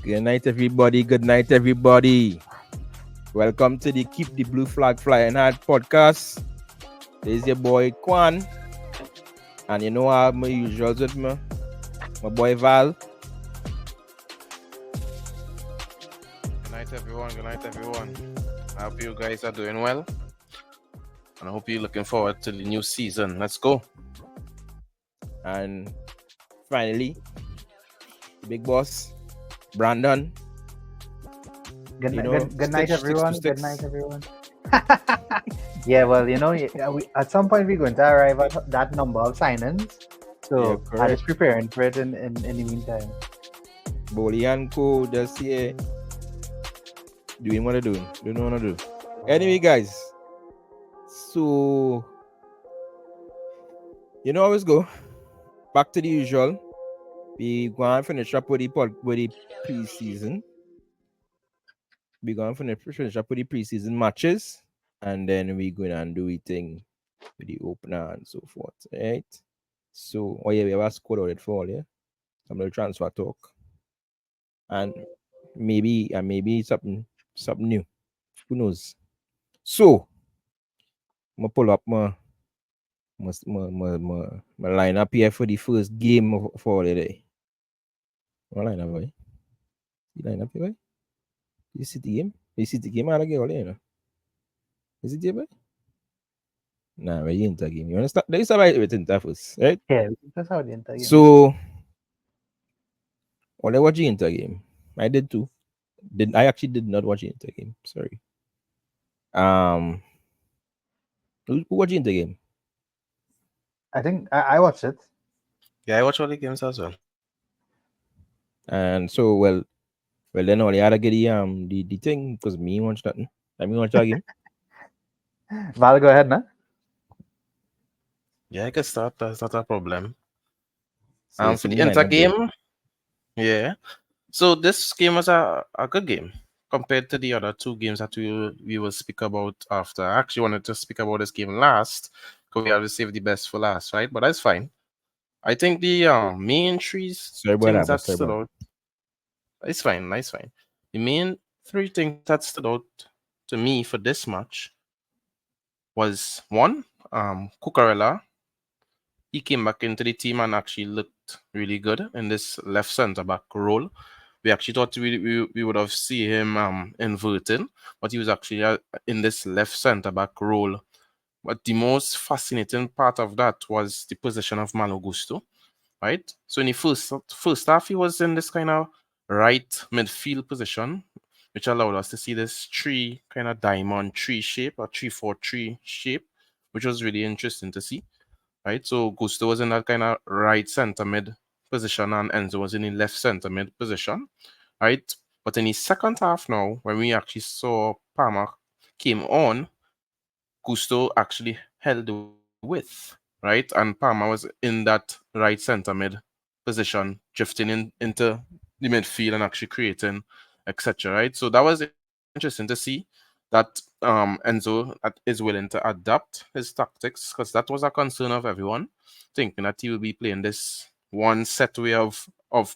Good night, everybody. Good night, everybody. Welcome to the Keep the Blue Flag Flying Hard podcast. This is your boy Kwan. And you know how my usual with me, my boy Val. Good night, everyone. Good night, everyone. I hope you guys are doing well. And I hope you're looking forward to the new season. Let's go. And finally, the big boss, Brandon. Good night, everyone. Good night, everyone. Yeah, well, at some point we're going to arrive at that number of signings. So I'm just preparing for it in the meantime. Boli and Co. just here doing what they're doing. Doing what they do. Anyway, guys. So, you know how it go. Back to the usual. We going to finish up with the preseason. We're going to finish up with the preseason matches. And then we're going to do a thing with the opener and so forth. Right? So, we have a squad audit for all, yeah? Some little transfer talk. And maybe something new. Who knows? So, I'm going to pull up my lineup here for the first game for the day. What lineup, boy? The lineup here, boy? You see the game? You see the game? I'll get all in. Is it here, boy? Nah, we're in the game. You want to start? Let's start with the first, right? Yeah, that's how the inter game. So, while I watch the inter game, I did too. I actually did not watch the inter game. Sorry. Who watched the inter game? I think I watched it. Yeah, I watch all the games as well. And so, well, then all you had to get the thing because me watch nothing. I mean, watch that game. Val, go ahead, man. Yeah, I can start. That's not a problem. So For the inter game, yeah. So this game was a good game compared to the other two games that we will speak about after. I actually wanted to speak about this game last because we have to save the best for last, right? But that's fine. I think the main things that stood out. It's fine. The main three things that stood out to me for this match was one, Cucurella. He came back into the team and actually looked really good in this left centre back role. We actually thought we would have seen him inverting, but he was actually in this left centre back role. But the most fascinating part of that was the position of Malo Gusto, right? So in the first half, he was in this kind of right midfield position, which allowed us to see this tree kind of diamond tree shape or 3-4-3 shape, which was really interesting to see, right? So Gusto was in that kind of right center mid position and Enzo was in the left center mid position, right? But in the second half now, when we actually saw Palmer came on, Gusto actually held the width, right? And Palmer was in that right center mid position, drifting into the midfield and actually creating, etc. Right? So that was interesting to see that Enzo is willing to adapt his tactics because that was a concern of everyone, thinking that he will be playing this one set way of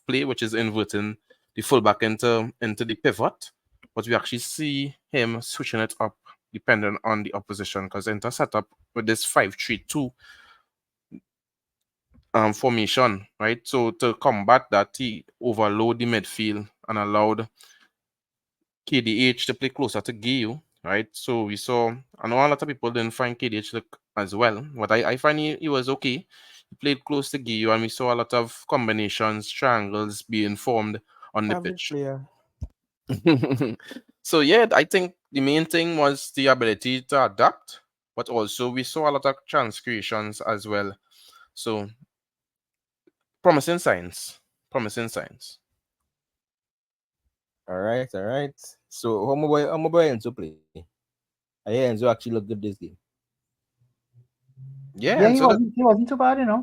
play, which is inverting the fullback into the pivot. But we actually see him switching it up depending on the opposition because Inter set up with this 5-3-2 formation, right? So to combat that, he overload the midfield and allowed KDH to play closer to Gio, right? So we saw, I know a lot of people didn't find KDH look as well, but I find he was okay. He played close to Gio and we saw a lot of combinations, triangles being formed on the pitch. So yeah, I think the main thing was the ability to adapt, but also we saw a lot of chance creations as well. So promising signs. All right. So how my boy Enzo play? I hear Enzo actually look good this game. Yeah, he wasn't too bad, Yeah.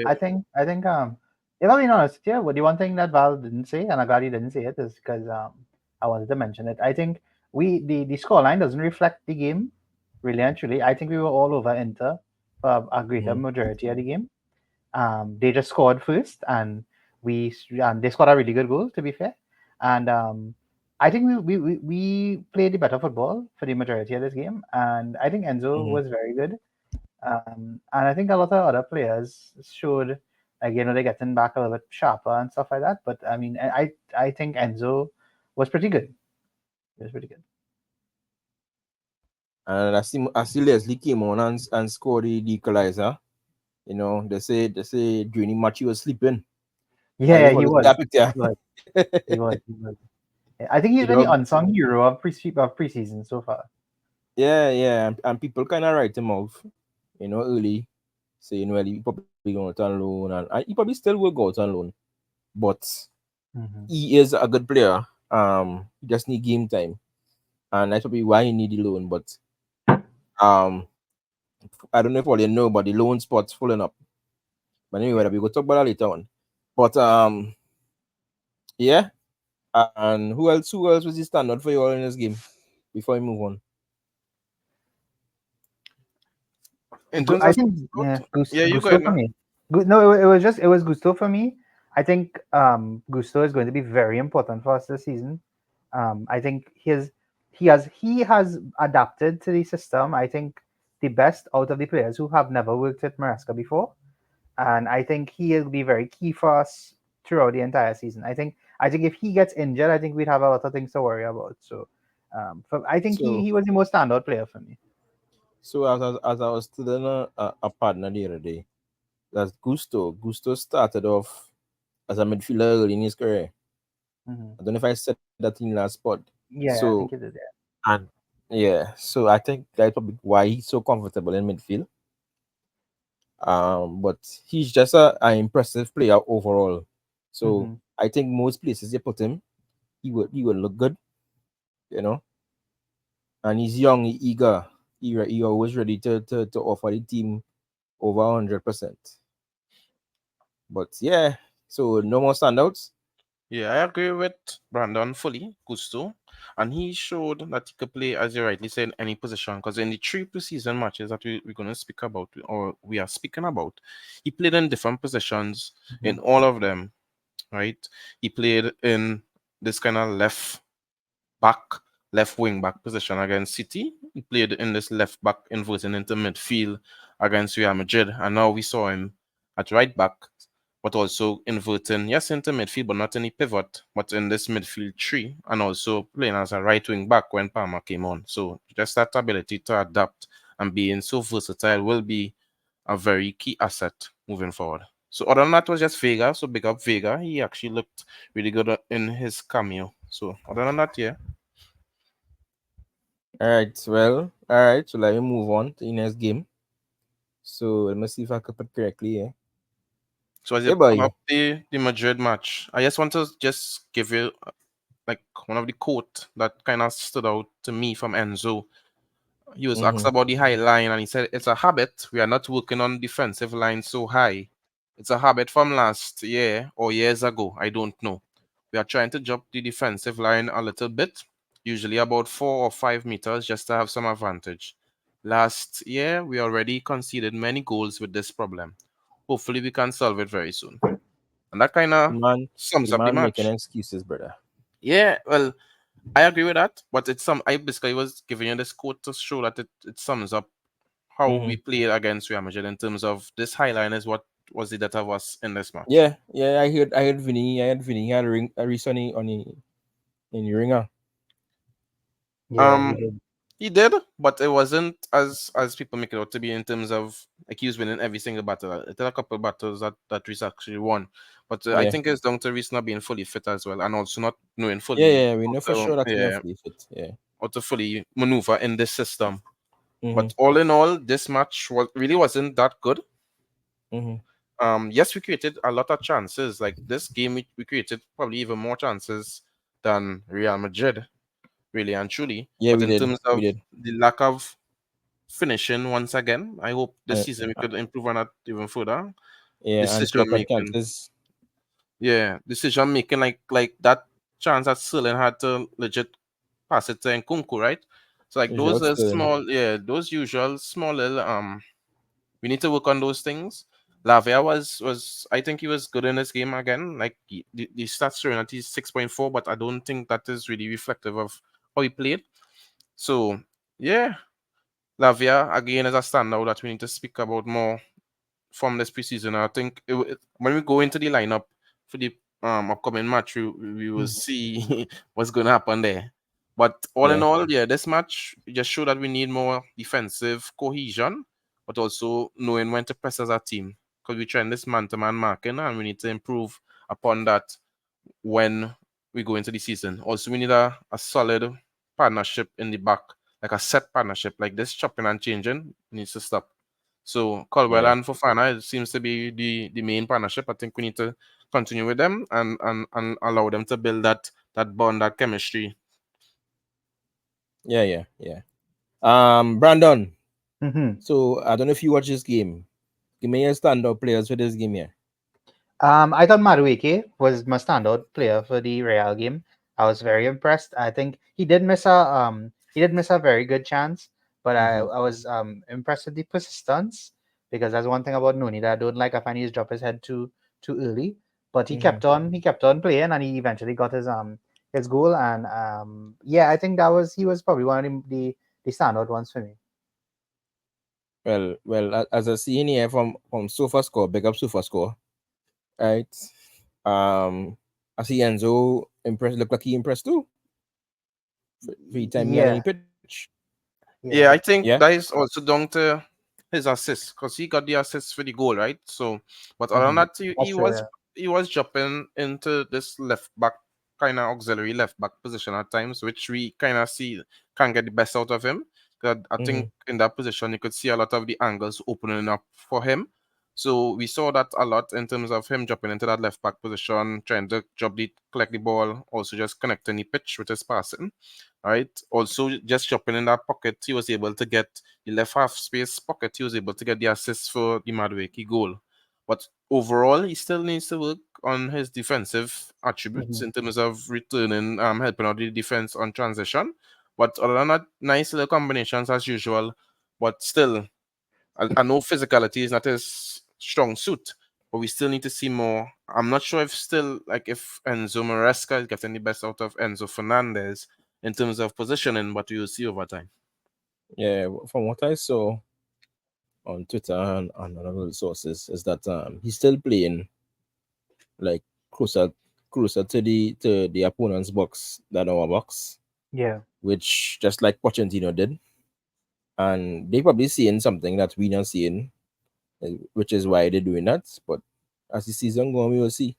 I think if I'm being honest, yeah, well, the one thing that Val didn't say, and I'm glad he didn't say it, is because I wanted to mention it. I think the scoreline doesn't reflect the game, really and truly. I think we were all over Inter for a greater majority of the game. They just scored first, and they scored a really good goal, to be fair. and I think we played the better football for the majority of this game, and I think Enzo Mm-hmm. was very good. And I think a lot of other players showed, like, they're getting back a little bit sharper and stuff like that. But I mean, I think Enzo was pretty good. He was pretty good. And I see Leslie came on and scored the equalizer. You know, they say during the match he was sleeping. I Yeah, just yeah, he want to see was. that picture. He was. He was. He was. Yeah, I think he's You been the know, unsung hero of preseason so far. yeah, and people kind of write him off, early, saying, well, he probably going out on loan, and he probably still will go out on loan, but Hmm. he is a good player. He just need game time, and that's probably why he need the loan. But um, I don't know if all you know, but the loan spot's filling up. But anyway, Yeah. we will talk about that later on. But yeah, and who else was the standout for you all in this game before we move on? In terms I of think, yeah, yeah, you go Gusto ahead for now. me. No, it was Gusto for me. I think Gusto is going to be very important for us this season. I think he has adapted to the system. I think the best out of the players who have never worked with Maresca before, and I think he will be very key for us throughout the entire season. I think if he gets injured, I think we'd have a lot of things to worry about. So, I think he So he was the most standout player for me. so as I was telling a partner the other day, that's Gusto. Gusto started off as a midfielder early in his career. Hmm. I don't know if I said that in last spot. Yeah, I So think he did. and yeah, so I think that's probably why he's so comfortable in midfield. But he's just an impressive player overall. So Hmm. I think most places you put him, he would look good, you know. And he's young, he eager, he always ready to offer the team over 100%. But yeah, so no more standouts. Yeah, I agree with Brandon fully, Gusto. And he showed that he could play, as you rightly said, any position. Because in the three preseason matches that we're going to speak about, or we are speaking about, he played in different positions Hmm. in all of them, right? He played in this kind of back, left wing back position against City. He played in this left back inverting into midfield against Real Madrid. And now we saw him at right back, but also inverting, yes, into midfield, but not any pivot, but in this midfield three, and also playing as a right wing back when Palmer came on. So just that ability to adapt and being so versatile will be a very key asset moving forward. So other than that was just Vega. So big up Vega. He actually looked really good in his cameo. So other than that, yeah. All right, well, all right. So let me move on to the next game. So let me see if I can put correctly. Yeah, So as yeah, you come boy. up the Madrid match, I just want to just give you like one of the quote that kind of stood out to me from Enzo. He was asked Mm-hmm. about the high line and he said it's a habit. We are not working on defensive line so high. It's a habit from last year or years ago. I don't know. We are trying to drop the defensive line a little bit, usually about 4 or 5 meters, just to have some advantage. Last year, we already conceded many goals with this problem. Hopefully, we can solve it very soon. And that kind The of man, sums the up the man making match. excuses, brother. Yeah, well, I agree with that, but it's some. I basically was giving you this quote to show that it sums up how we Mm-hmm. played against Real Madrid in terms of this highline is what was the data was in this match. Yeah. I heard Vinny had a ring a recently on the in the ringer. Yeah, he Um, did. he did, but it wasn't as people make it out to be in terms of like he was winning every single battle. It had a couple battles that Reese actually won, but I Yeah, think it's down to Reese not being fully fit as well, and also not knowing yeah, fully yeah. We know for sure that he not yeah, fully fit. Yeah. how to fully maneuver in this system. Mm-hmm. But all in all, this match really wasn't that good. Mm-hmm. Yes, we created a lot of chances. Like this game, we created probably even more chances than Real Madrid, really and truly. Yeah, But we in did. terms We of did. the lack of finishing, once again, I hope this Uh, season we uh, could improve on that even further. yeah, and Decision second making, chances. yeah, decision making, like that chance that Sterling had to legit pass it to Nkunku, right? So like those Joe Sterling. small, yeah, those usual small little we need to work on those things. Lavia was I think he was good in this game again. Like the stats showing that he's 6.4, but I don't think that is really reflective of how he played. So yeah, Lavia again is a standout that we need to speak about more from this preseason. I think when we go into the lineup for the upcoming match, we will see what's going to happen there. But all in Yeah. all, yeah, this match just showed that we need more defensive cohesion, but also knowing when to press as a team, because we train this man-to-man marking, and we need to improve upon that when we go into the season. Also, we need a solid partnership in the back, like a set partnership, like this chopping and changing needs to stop. So Caldwell Yeah. and Fofana, it seems to be the main partnership. I think we need to continue with them and allow them to build that bond, that chemistry. Yeah. Brandon. Mm-hmm. So I don't know if you watch this game. Give me your standout players for this game here. I thought Madueke was my standout player for the Real game. I was very impressed. I think he did miss a very good chance, but I was impressed with the persistence, because that's one thing about Noni that I don't like. I find he's dropped his head too early, but he kept on playing, and he eventually got his goal. And yeah, I think he was probably one of the standout ones for me. Well, as I see in here from SofaScore, big up SofaScore, right? I see Enzo impressed. Look like he impressed too. Free time he had on the Yeah, pitch. Yeah, yeah. I Yeah. think that is also down to his assist because he got the assist for the goal, right? So, but other than Mm-hmm. that, That's true. Yeah. he was jumping into this left back kind of auxiliary left back position at times, which we kind of see can get the best out of him. 'Cause I think in that position you could see a lot of the angles opening up for him. So we saw that a lot in terms of him dropping into that left back position, trying to collect the ball, also just connecting the pitch with his passing. Right. Also, just chopping in that pocket, he was able to get the left half space pocket. He was able to get the assist for the Madueke goal. But overall, he still needs to work on his defensive attributes Mm-hmm. in terms of returning, helping out the defense on transition. But other than that, nice little combinations as usual. But still, I know physicality is not his strong suit, but we still need to see more. I'm not sure if Enzo Maresca is getting the best out of Enzo Fernandez in terms of positioning, but we will see over time. Yeah. From what I saw on Twitter and other sources, is that he's still playing like closer closer to the opponent's box than our box, Yeah. which just like Pochettino did, and they probably seeing something that we not seeing, which is why they're doing that. But as the season goes, we will see.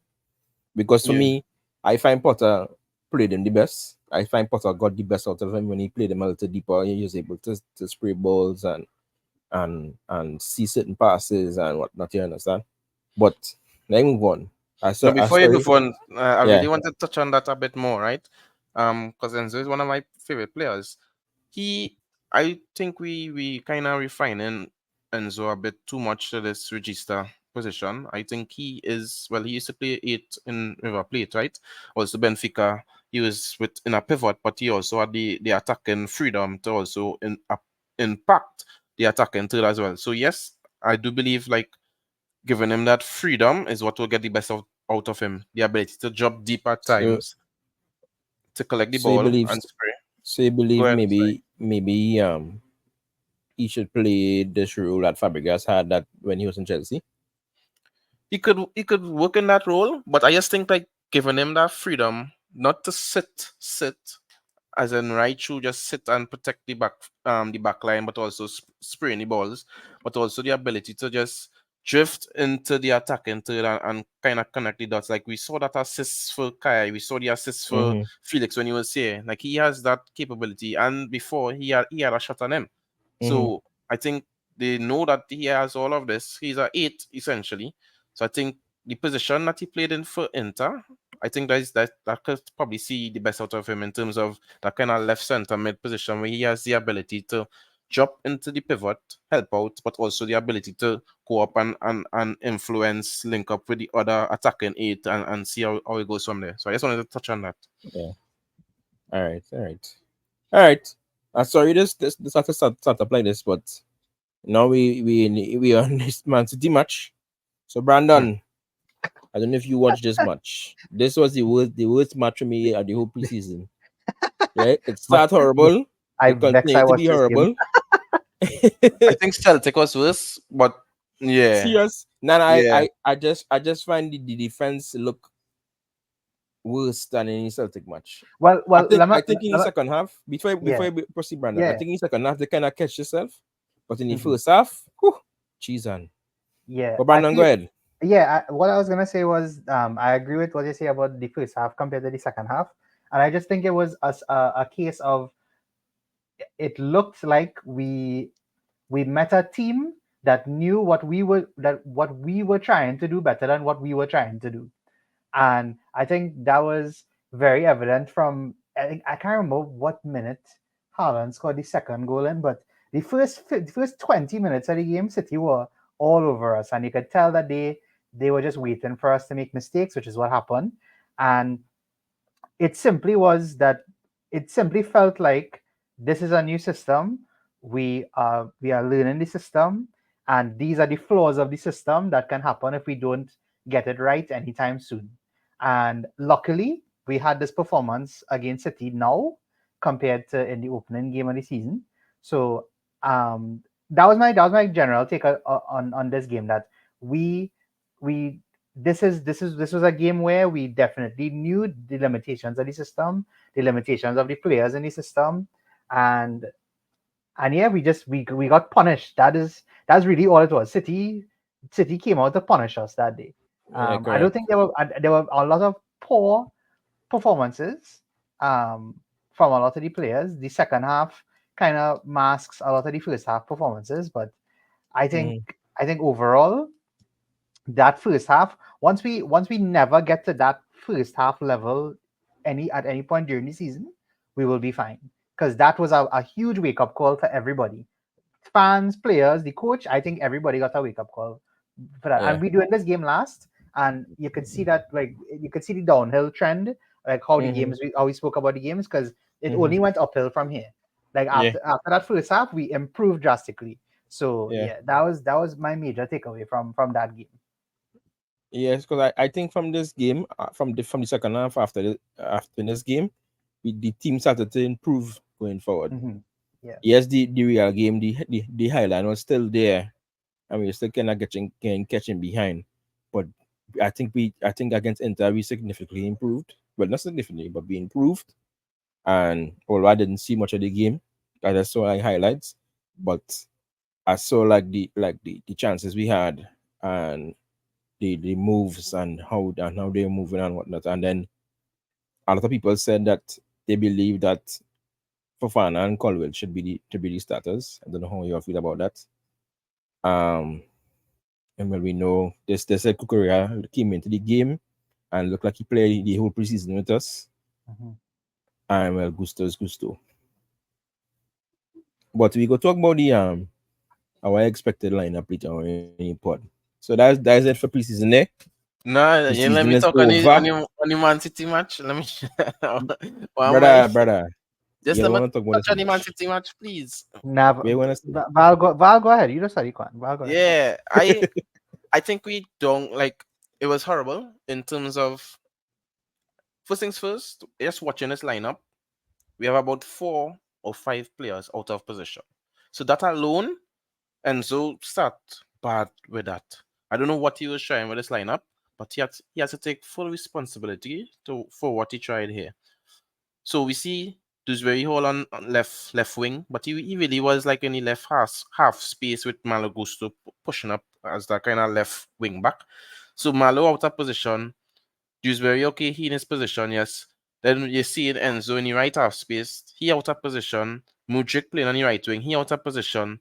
Because for Yeah. me, I find Potter played him the best. I find Potter got the best out of him when he played him a little deeper. He was able to spray balls and see certain passes and whatnot. You understand? But let me move on. Now, I before you sorry. move on, I Yeah. really want to touch on that a bit more, right? Because Enzo is one of my favorite players. He, I think we kind of refining Enzo a bit too much to this register position. I think he is well. He used to play eight in River Plate, right? Also Benfica. He was in a pivot, but he also had the attacking freedom to also impact the attacking third as well. So yes, I do believe like giving him that freedom is what will get the best out of him. The ability to drop deep at So times, to collect the so you ball believe and spray. so you Go believe ahead. Sorry. maybe he should play this role that Fabregas had that when he was in Chelsea. He could work in that role, but I just think like giving him that freedom, not to sit as in right through, just sit and protect the back line, but also spraying the balls, but also the ability to just drift into the attacking third and kind of connect the dots. Like we saw that assist for Kai, we saw the assist for Mm-hmm. Felix when he was here. Like he has that capability, and before he had a shot on him. Mm-hmm. So I think they know that he has all of this. He's a eight essentially. So I think the position that he played in for Inter, I think that could probably see the best out of him in terms of that kind of left center mid position where he has the ability to drop into the pivot, help out, but also the ability to go up and influence, link up with the other attacking eight and see how it goes from there. So I just wanted to touch on that. Yeah. All right. Sorry, this has to start up like this, but now we are on this Man City match. So Brandon, I don't know if you watched this match. This was the worst match for me at the whole preseason. Right? It But started horrible. I It vex I continued to be watched this game. horrible. I think Celtic was worse, but yeah, Serious. Now yeah. I just find the defense look worse than any Celtic match. Well, I well, think I think in the let me- second half, before yeah, you proceed, Brandon, I yeah, think in the second half they kind of catch yourself. But in the mhm, first half, whew, cheese on. yeah. But I Brandon, go feel, ahead. yeah. What I was gonna say was, I agree with what you say about the first half compared to the second half, and I just think it was a case of it looked like we met a team that knew what we were trying to do better than what we were trying to do. And I think that was very evident from I can't remember what minute Haaland scored the second goal in, but the first 20 minutes of the game, City were all over us, and you could tell that they were just waiting for us to make mistakes, which is what happened. And it simply was that it simply felt like this is a new system. We are learning the system, and these are the flaws of the system that can happen if we don't get it right anytime soon. And luckily, we had this performance against City now compared to in the opening game of the season. So that was my general take on this game, that we we this was a game where we definitely knew the limitations of the system, the limitations of the players in the system, and yeah, we got punished. That's really all it was. City came out to punish us that day. Yeah, I don't correct. think there were a lot of poor performances from a lot of the players. The second half kind of masks a lot of the first half performances, but I think Mm, I think overall that first half, once we never get to that first half level at any point during the season, we will be fine, because that was a huge wake up call for everybody, fans, players, the coach. I think everybody got a wake up call for that. yeah. And we doing this game last, and you could see that, like, you could see the downhill trend, like how the Mm-hmm, games how we spoke about the games, because it mm-hmm, only went uphill from here. Like yeah, after that first half, we improved drastically. So yeah. yeah, that was my major takeaway from that game. Yes, because I think from this game, from the second half after this game, the team started to improve going forward. Hmm. Yeah. Yes, the real game, the highline was still there, and we were still kind of catching behind. But I think against Inter we significantly improved. Well, not significantly, but we improved. And although I didn't see much of the game, I just saw like highlights, but I saw like the chances we had, and the moves, and how they're moving and whatnot. And then a lot of people said that they believe that Fofana and Colwell should be the starters. I don't know how you all feel about that. Um, and when we know this said Kukurea came into the game and looked like he played the whole preseason with us. Hmm. And well, Gusto is Gusto. But we go talk about the our expected lineup later on in the pod. So that's it for preseason there. No, The you let season me is talk over. on the Man City match. Let me. What am I? Brother, Just you let don't me want to talk about touch this on the Man match. City match, please. Now, We want to see. Val, go ahead. You just said you can. Val, go ahead. Yeah, I think we don't like. It was horrible in terms of first things first. Just watching this lineup, we have about 4 or 5 players out of position. So that alone, Enzo start bad with that. I don't know what he was trying with this lineup, but he has to take full responsibility for what he tried here. So we see Dewsbury Hall on left wing, but he really was like in the left half space with Malo Gusto pushing up as that kind of left wing back. So Malo out of position, Dewsbury okay, he in his position, yes. Then you see it Enzo in the right half space, he out of position. Mudrik playing on the right wing, he out of position,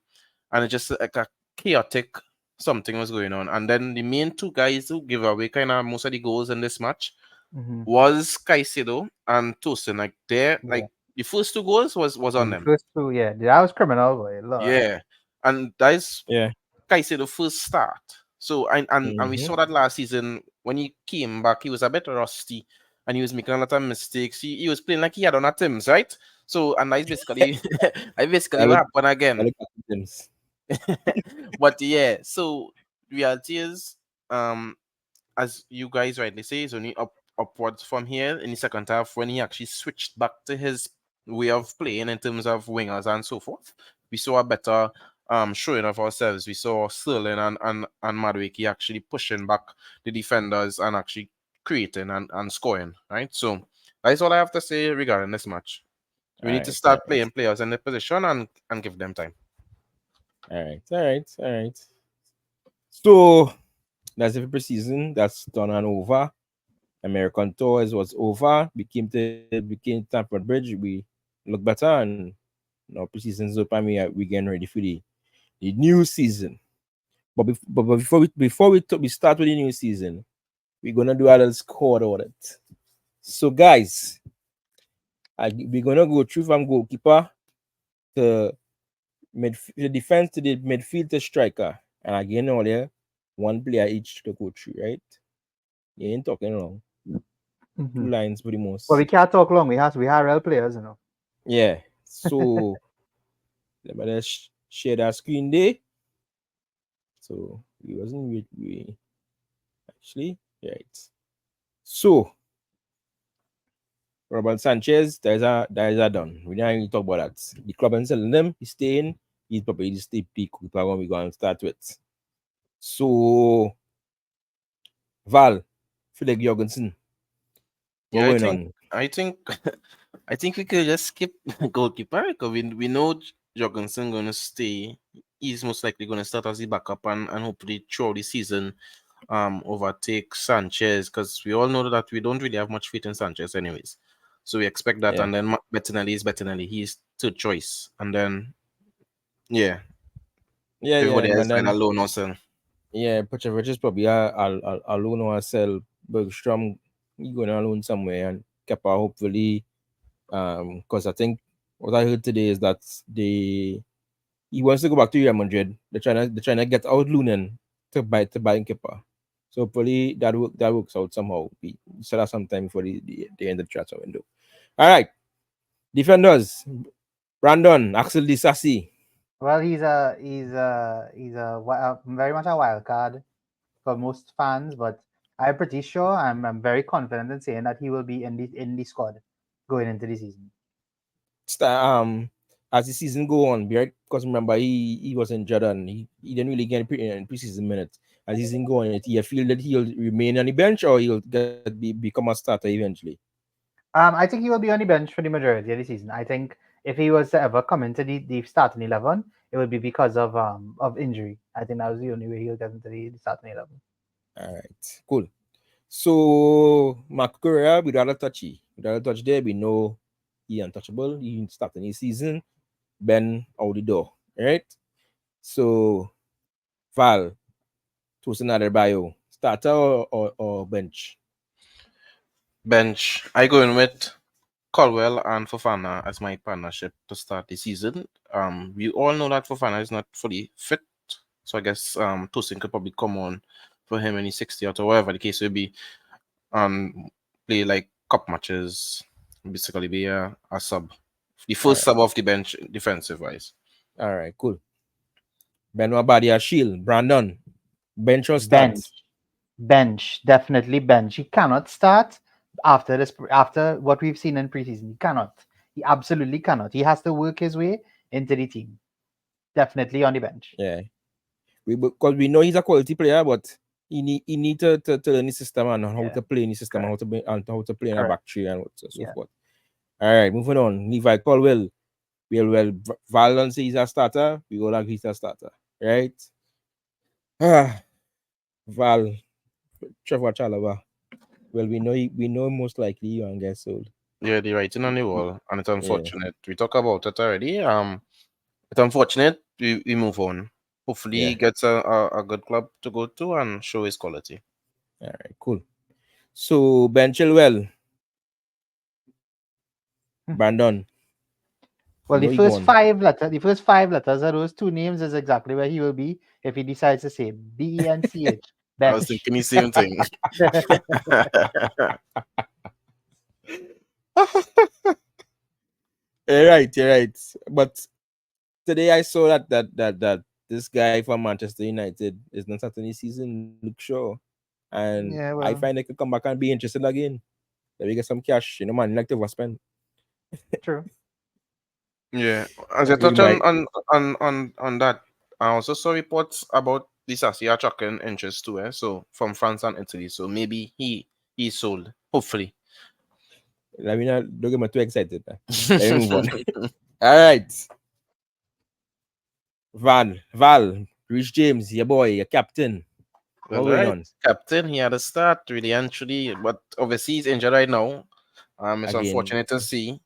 and it just like a chaotic something was going on. And then the main two guys who give away kind of most of the goals in this match Hmm. was Caicedo and Tosin. Like they Yeah. like the first 2 goals was on The them. first two, yeah, that was criminal, boy. Lord. Yeah. And that is Yeah. Caicedo first start. So and we Mm-hmm. saw that last season when he came back, he was a bit rusty and he was making a lot of mistakes. He was playing like he had on a Tim's, right? So and that's basically I basically I what look, happened I again. look at the things. But yeah, so reality is as you guys rightly say, is only upwards from here in the second half when he actually switched back to his way of playing in terms of wingers and so forth. We saw a better showing of ourselves. We saw Sterling and Madueke actually pushing back the defenders and actually creating and scoring, right? So that's all I have to say regarding this match. We need to start playing players in the position and give them time. All right. So that's it for preseason. That's done and over. American tours was over. Became Stamford Bridge. We look better, and now preseason's up, and we getting ready for the new season. But before we start with the new season, we're gonna do a little squad audit. So guys, we're gonna go through from goalkeeper to the defense to the midfield to striker. And again, earlier, one player each to go through, right? You ain't talking long. 2 lines for the most. Well, we can't talk long. We have real players, you know. Yeah. So let me just share that screen there. So we wasn't we actually right. So Robert Sanchez, that is a done. We don't even talk about that. The club and selling them, he's staying. He's probably the stay peak when we go and start with. So Val, Philip Jorgensen. Yeah, What's going on? I think I think we could just skip goalkeeper because we know Jorgensen gonna stay. He's most likely gonna start as the backup and hopefully throughout the season overtake Sanchez because we all know that we don't really have much faith in Sanchez anyways. So we expect that, Yeah. and then Bettinelli is Bettinelli. He's third choice, and then yeah, everybody And else then either loan or sell. yeah, Petrovic is probably a loan or sell. Bergstrom, he going to loan somewhere, and Kepa hopefully, because I think what I heard today is that he wants to go back to Real Madrid. They're trying to get out Lunin to buy Kepa. So hopefully that works out somehow. We still have some time for the end of the transfer window. All right, defenders. Brandon, Axel Disasi. Well, he's a very much a wild card for most fans, but I'm pretty sure I'm very confident in saying that he will be in the squad going into the season. As the season go on, right? Because remember he was in Jordan. He didn't really get preseason minutes. As the season go on, you feel that he'll remain on the bench or he'll become a starter eventually. I think he will be on the bench for the majority of the season. I think if he was to ever come into the starting 11, it would be because of injury. I think that was the only way he'll get into the starting 11. All right, cool. So Mark Correa, without a touch there, we know he untouchable. He starting his season. Ben out the door. All right. So Val, to another bio. Starter or bench? Bench. I go in with Colwell and Fofana as my partnership to start the season. We all know that Fofana is not fully fit, so I guess Tosin could probably come on for him in the 60th or whatever the case will be, play like cup matches, basically be a sub, the first sub off the bench defensive wise. All right, cool. Benoit Badia Shield, Brandon, bench or start? Bench, definitely bench. He cannot start after what we've seen in preseason. He cannot. He absolutely cannot. He has to work his way into the team. Definitely on the bench. Yeah, because we know he's a quality player, but he need to learn the system and how to play in the system, and how to play in a back three and so forth. All right, moving on. Levi Colwell. Well, Val don't say he's a starter. We all agree he's a starter, right? Val, Trevor Chalaba. Well, we know most likely you and get sold. Yeah, the writing on the wall, and it's unfortunate. We talk about it already. It's unfortunate. We move on. Hopefully, he gets a good club to go to and show his quality. All right, cool. So Ben Chilwell, Brandon. Well, the first five letters of those two names is exactly where he will be if he decides to say BENCH. I was thinking the same thing. You're right. But today I saw that this guy from Manchester United is not starting this season, Luke Shaw. And Yeah, I well, find I could come back and be interested again. Let me get some cash, man, like to overspend. true. Yeah, as That I really touch my on that, I also saw reports about this Sassi attracting interest too, so from France and Italy. So maybe he's sold, hopefully. let me not don't get me too excited. Let me move on. All right. Val, Rich James, your boy, your captain. What Well, going right, on? captain, he had a start really and truly, but obviously he's injured right now. It's Again. unfortunate to see.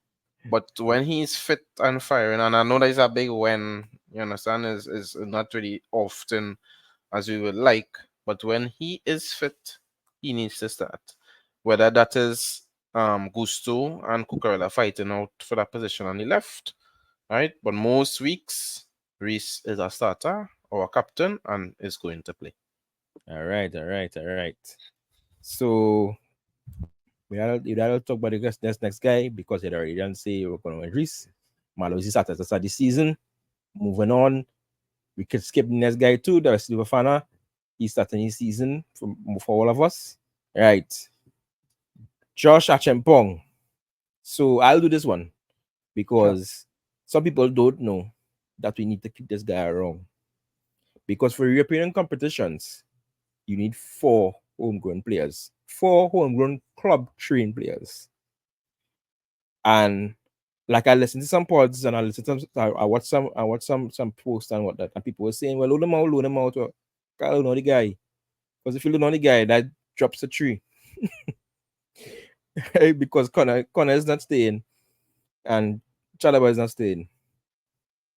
But when he's fit and firing, and I know that is a big when, you understand, is not really often as we would like. But when he is fit, he needs to start. Whether that is Gusto and Cucurella fighting out for that position on the left, right? But most weeks, Reese is a starter or a captain and is going to play. All right, all right, all right. So we gotta talk about this next guy because it already done say we're gonna Reese. Malo is at the start of the season. Moving on. We could skip the next guy too, the Silver Fana. He's starting his season for all of us. Right. Josh Achempong. So I'll do this one Sure. because some people don't know that we need to keep this guy around. Because for European competitions, you need 4 homegrown players, 4 homegrown club trained players. And like I listened to some pods and I listened to I watched some posts and whatnot, and people were saying, well, load him out. Can't load on the guy. Because if you load on the guy, that drops a tree. Because Connor is not staying and Chalaba is not staying.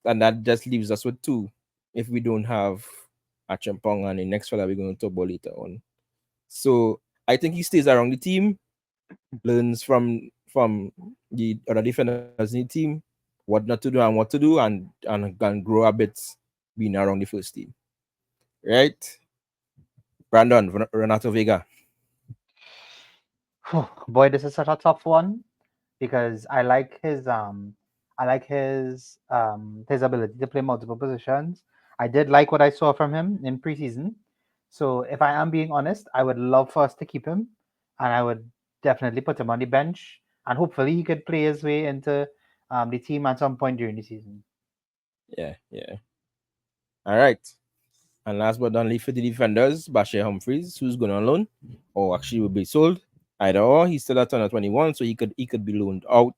And that just leaves us with 2 if we don't have a Champong and the next fella we're going to talk about later on. So I think he stays around the team, learns from the other defenders in the team what not to do and what to do, and can grow a bit being around the first team. Right? Brandon, Renato Vega. Boy, this is such a tough one because I like his ability to play multiple positions. I did like what I saw from him in preseason. So if I am being honest, I would love for us to keep him, and I would definitely put him on the bench, and hopefully he could play his way into the team at some point during the season. Yeah, yeah. All right. And last but not least for the defenders, Bashir Humphreys, who's going on loan or actually will be sold. Either or, he's still at under 21, so he could be loaned out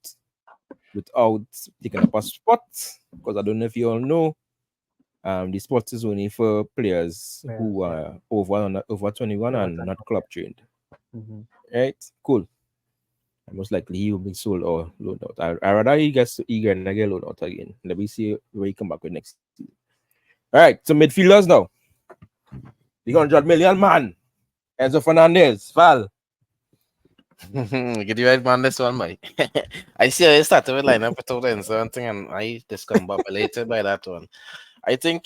without taking up a spot. Because I don't know if you all know, the spot is only for players Players, who yeah. are over 21 Over and 20. not club trained. Mm-hmm. Right? Cool. And most likely he will be sold or loaned out. I rather he gets eager and I get loaned out again. Let me see where he come back with next season. All right, so midfielders now. The 100 million man. Enzo Fernandez, Val. Get you right man this one, Mike. I see I started with lineup without and something and I discombobulated by that one. I think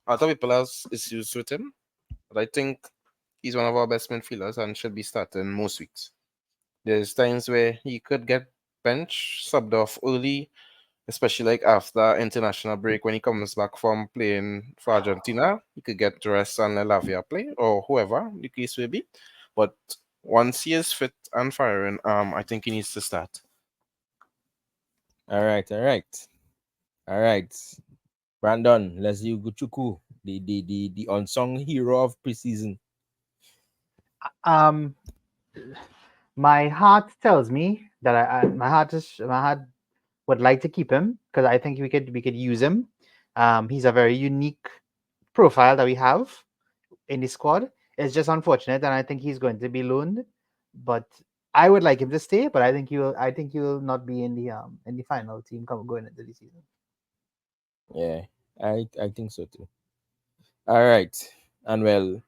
other people has issues with him, but I think he's one of our best midfielders and should be starting most weeks. There's times where he could get bench subbed off early, especially like after international break when he comes back from playing for Argentina. He could get rest and let Lavia play or whoever the case may be. But once he is fit and firing, I think he needs to start. All right, all right. All right. Brandon, Leslie Guchuku, the unsung hero of preseason. Um, my heart tells me that my heart would like to keep him because I think we could use him. He's a very unique profile that we have in the squad. It's just unfortunate, and I think he's going to be loaned. But I would like him to stay, but I think he will not be in the final team going into the season. Yeah, I think so too. All right. And well,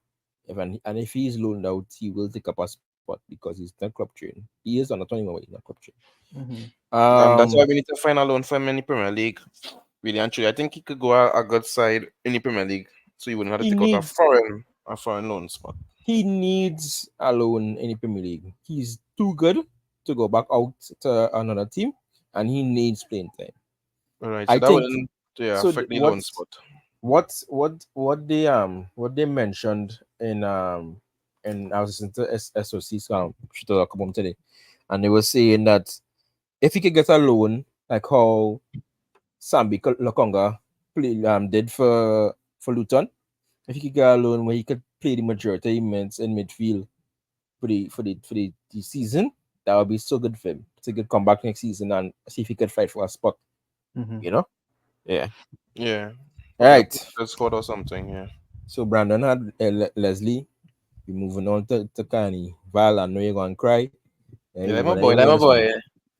if he's loaned out, he will take up a spot because he's not club trained. He is on the 21 way, he's not club trained. Hmm. That's why Um, we need to find a loan for him in the Premier League. Really and truly, I think he could go a good side in the Premier League, so he wouldn't have to he take out needs a foreign loan spot. he needs a loan in the Premier League. He's too good to go back out to another team, and he needs playing time. All right, I so that think wouldn't, yeah, so. affect the loan What's spot. what they mentioned in I was listening to SOC's show come home today, and they were saying that if he could get a loan like how Sambi Lokonga did for Luton, if he could get a loan where he could play the majority of minutes in midfield for the season, that would be so good for him. To good come back next season and see if he could fight for a spot. Mhm. You know? Yeah. Yeah. All Probably a right. Portugal squad or something. Yeah. So Brandon had Leslie. We moving on to Kani. Val, I know you're gonna cry. And Yeah, we like my gonna boy, hear like about my this one. boy.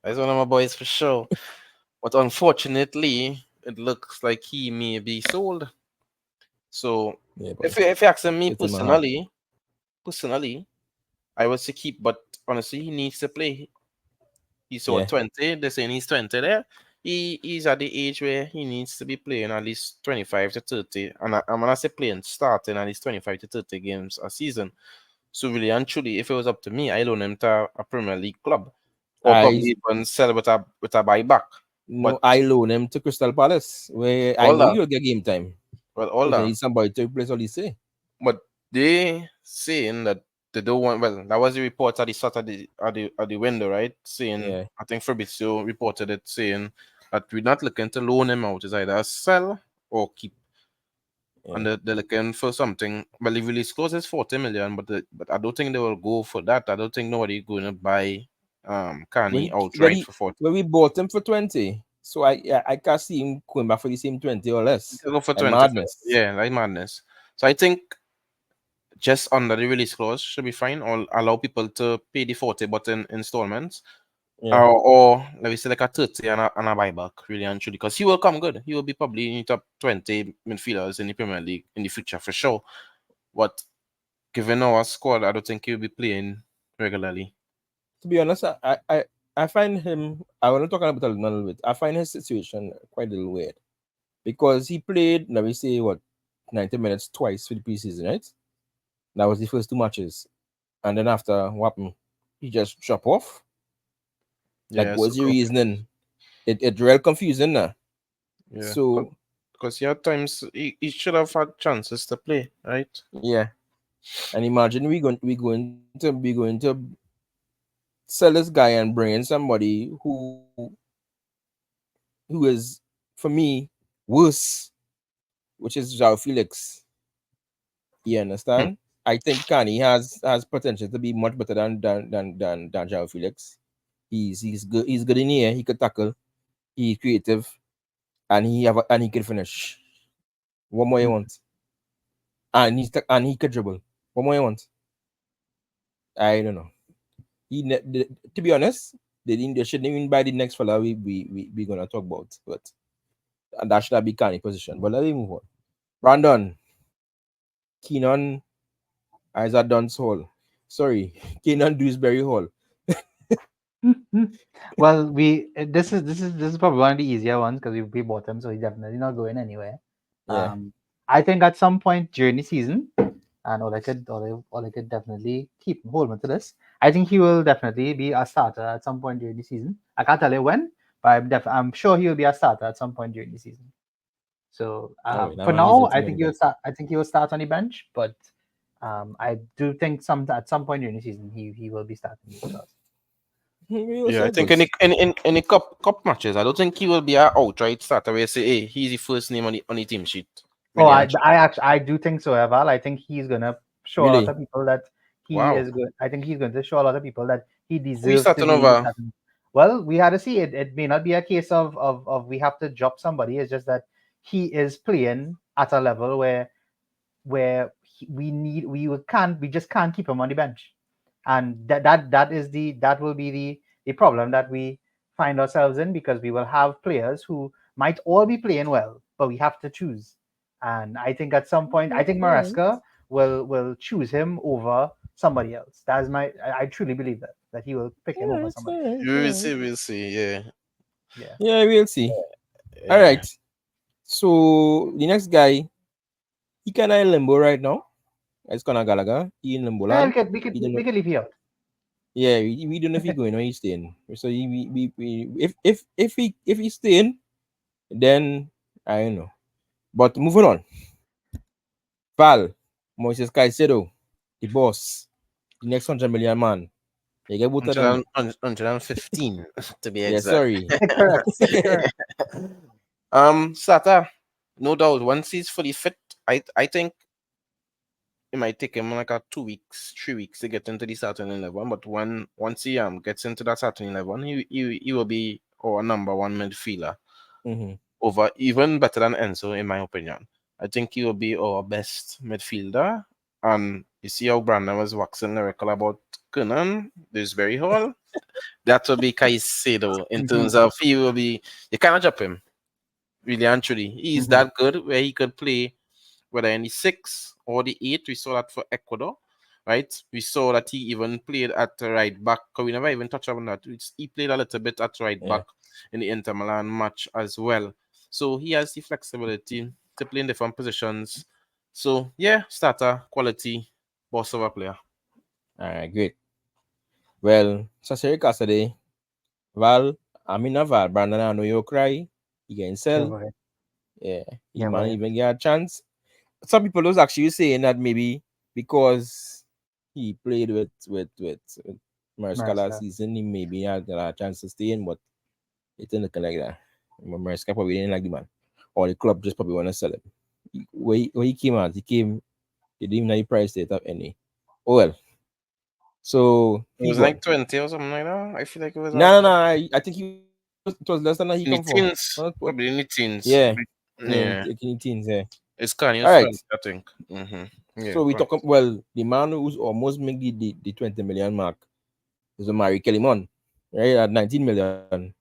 That's one of my boys for sure. But unfortunately, it looks like he may be sold. So Yeah, boy. if you ask me It's in my heart. personally, I would say keep. But honestly, he needs to play. He's so Yeah. 20. They're saying he's 20 there. He's at the age where he needs to be playing at least 25 to 30. And I'm gonna say playing starting at least 25 to 30 games a season. So really and truly, if it was up to me, I loan him to a Premier League club. Or I probably even sell with a buyback. But no I loan him to Crystal Palace where I all know that, you'll get game time. well, all Because you that. need somebody to replace all you say. But they saying that they don't want. Well, that was the report at the start of the window, right? Saying Yeah, I think Fabrizio reported it saying that we're not looking to loan him out. It's either sell or keep. yeah. And they're looking for something. Well, the release clause is 40 million, but I don't think they will go for that. I don't think nobody going to buy When Carney he when outright he for 40. when we bought him for 20. So I can't see him going back for the same 20 or less. They go for Like 25. madness. Yeah, like madness. So I think just under the release clause should be fine, or allow people to pay the 40 but in installments. Yeah. Or let me say like a 30 and a buyback, really and truly, because he will come good. He will be probably in the top 20 midfielders in the Premier League in the future for sure. But given our squad, I don't think he'll be playing regularly. To be honest, I find him I want to talk about it a little bit. I find his situation quite a little weird. Because he played, let me say what, 90 minutes twice for the preseason, right? That was the first two matches. And then after what happened? He just drop off. Like Yeah, so what's the reasoning? It real confusing now. yeah, So because he had times he should have had chances to play, right? yeah. And imagine we going to sell this guy and bring in somebody who is for me worse, which is Joao Felix. You Hmm. understand? I think Kani has potential to be much better than Joao Felix. He's good. He's good in the air. He could tackle. He's creative, and he can finish. What more you Mhm. want? And he could dribble. What more you want? I don't know. To be honest, they shouldn't even buy the next fella we gonna talk about. But and that should have be Kani position. But let me move on. Brandon Keenan Isaac Duns Hall. Sorry, Keenan Dewsbury Hall. Well, this is probably one of the easier ones because we bought him, so he's definitely not going anywhere. Yeah. I think at some point during the season, and or I could definitely keep hold on to this. I think he will definitely be a starter at some point during the season. I can't tell you when, but I'm sure he will be a starter at some point during the season. So Oh, that for man deserves now, to be I on the think he'll bench. start. I think he will start on the bench, but I do think at some point during the season he will be starting with us. We will see Yeah, how I it think goes. any cup matches, I don't think he will be a outright starter where you say, hey, he's the first name on the team sheet. Oh, Really, actually. I do think so, Eval. I think he's gonna show a lot Really? of people that he Wow. is good. I think he's going to show a lot of people that he Who is deserves to starting be over? starting. Well, we had to see it. It may not be a case of we have to drop somebody. It's just that he is playing at a level we just can't keep him on the bench, and that will be the problem that we find ourselves in, because we will have players who might all be playing well, but we have to choose. And I think at some point, I think Maresca will choose him over somebody else. That is I truly believe that he will pick him over Alright, somebody else. alright, You will alright. see, we'll see. Yeah. Yeah. Yeah, we'll see. All Yeah. right. So the next guy, he kind of in limbo right now. It's Conor Gallagher. He in limbo Yeah, land. We don't know. we could leave here out. Yeah, we don't know if he going or he's staying. So we if he's staying, then I don't know. But moving on. Val, Moises Caicedo, the boss, the next 100 million man. You get voted on me. 115 to be Yeah, exact. sorry. Correct. Correct. Sata, no doubt. Once he's fully fit, I think it might take him like a 2 weeks, 3 weeks to get into the starting 11. But once he gets into that starting 11, he will be our number one midfielder, Mm-hmm. over even better than Enzo in my opinion. I think he will be our best midfielder. And you see how Brandon was waxing lyrical about Kunan, this very hall. That will be Caicedo in terms of he will be. You cannot drop him, really and truly. He's that good where he could play whether in the 6 or the 8. We saw that for Ecuador, right? We saw that he even played at the right back. 'Cause we never even touched on that. He played a little bit at right Yeah. back in the Inter Milan match as well. So he has the flexibility to play in different positions. So yeah, starter, quality, boss of a player. All right, great. Well, Saseri Cassidy, Val, Val, Brandon, I know you'll cry. You can Yeah, sell. boy. Yeah, he Yeah, might boy. even get a chance. Some people was actually saying that maybe because he played with Maresca last Maresca. season, he maybe had a chance to stay in, but it didn't look like that. Maresca probably didn't like the man, or the club just probably want to sell him. When he came out, he didn't even know the price date of any. Oh well, so It he was like gone. 20 or something like that. I feel like it was No, at no, no. I think it was less than that he in the come for. teens. What? Probably in the teens. Yeah, yeah, Yeah. in teens. Yeah. It's All Kanye's right. friend, I think. Yeah, So we go on. talk well, the man who's almost make the 20 million mark is a Mari Kellyman, right? At 19 million.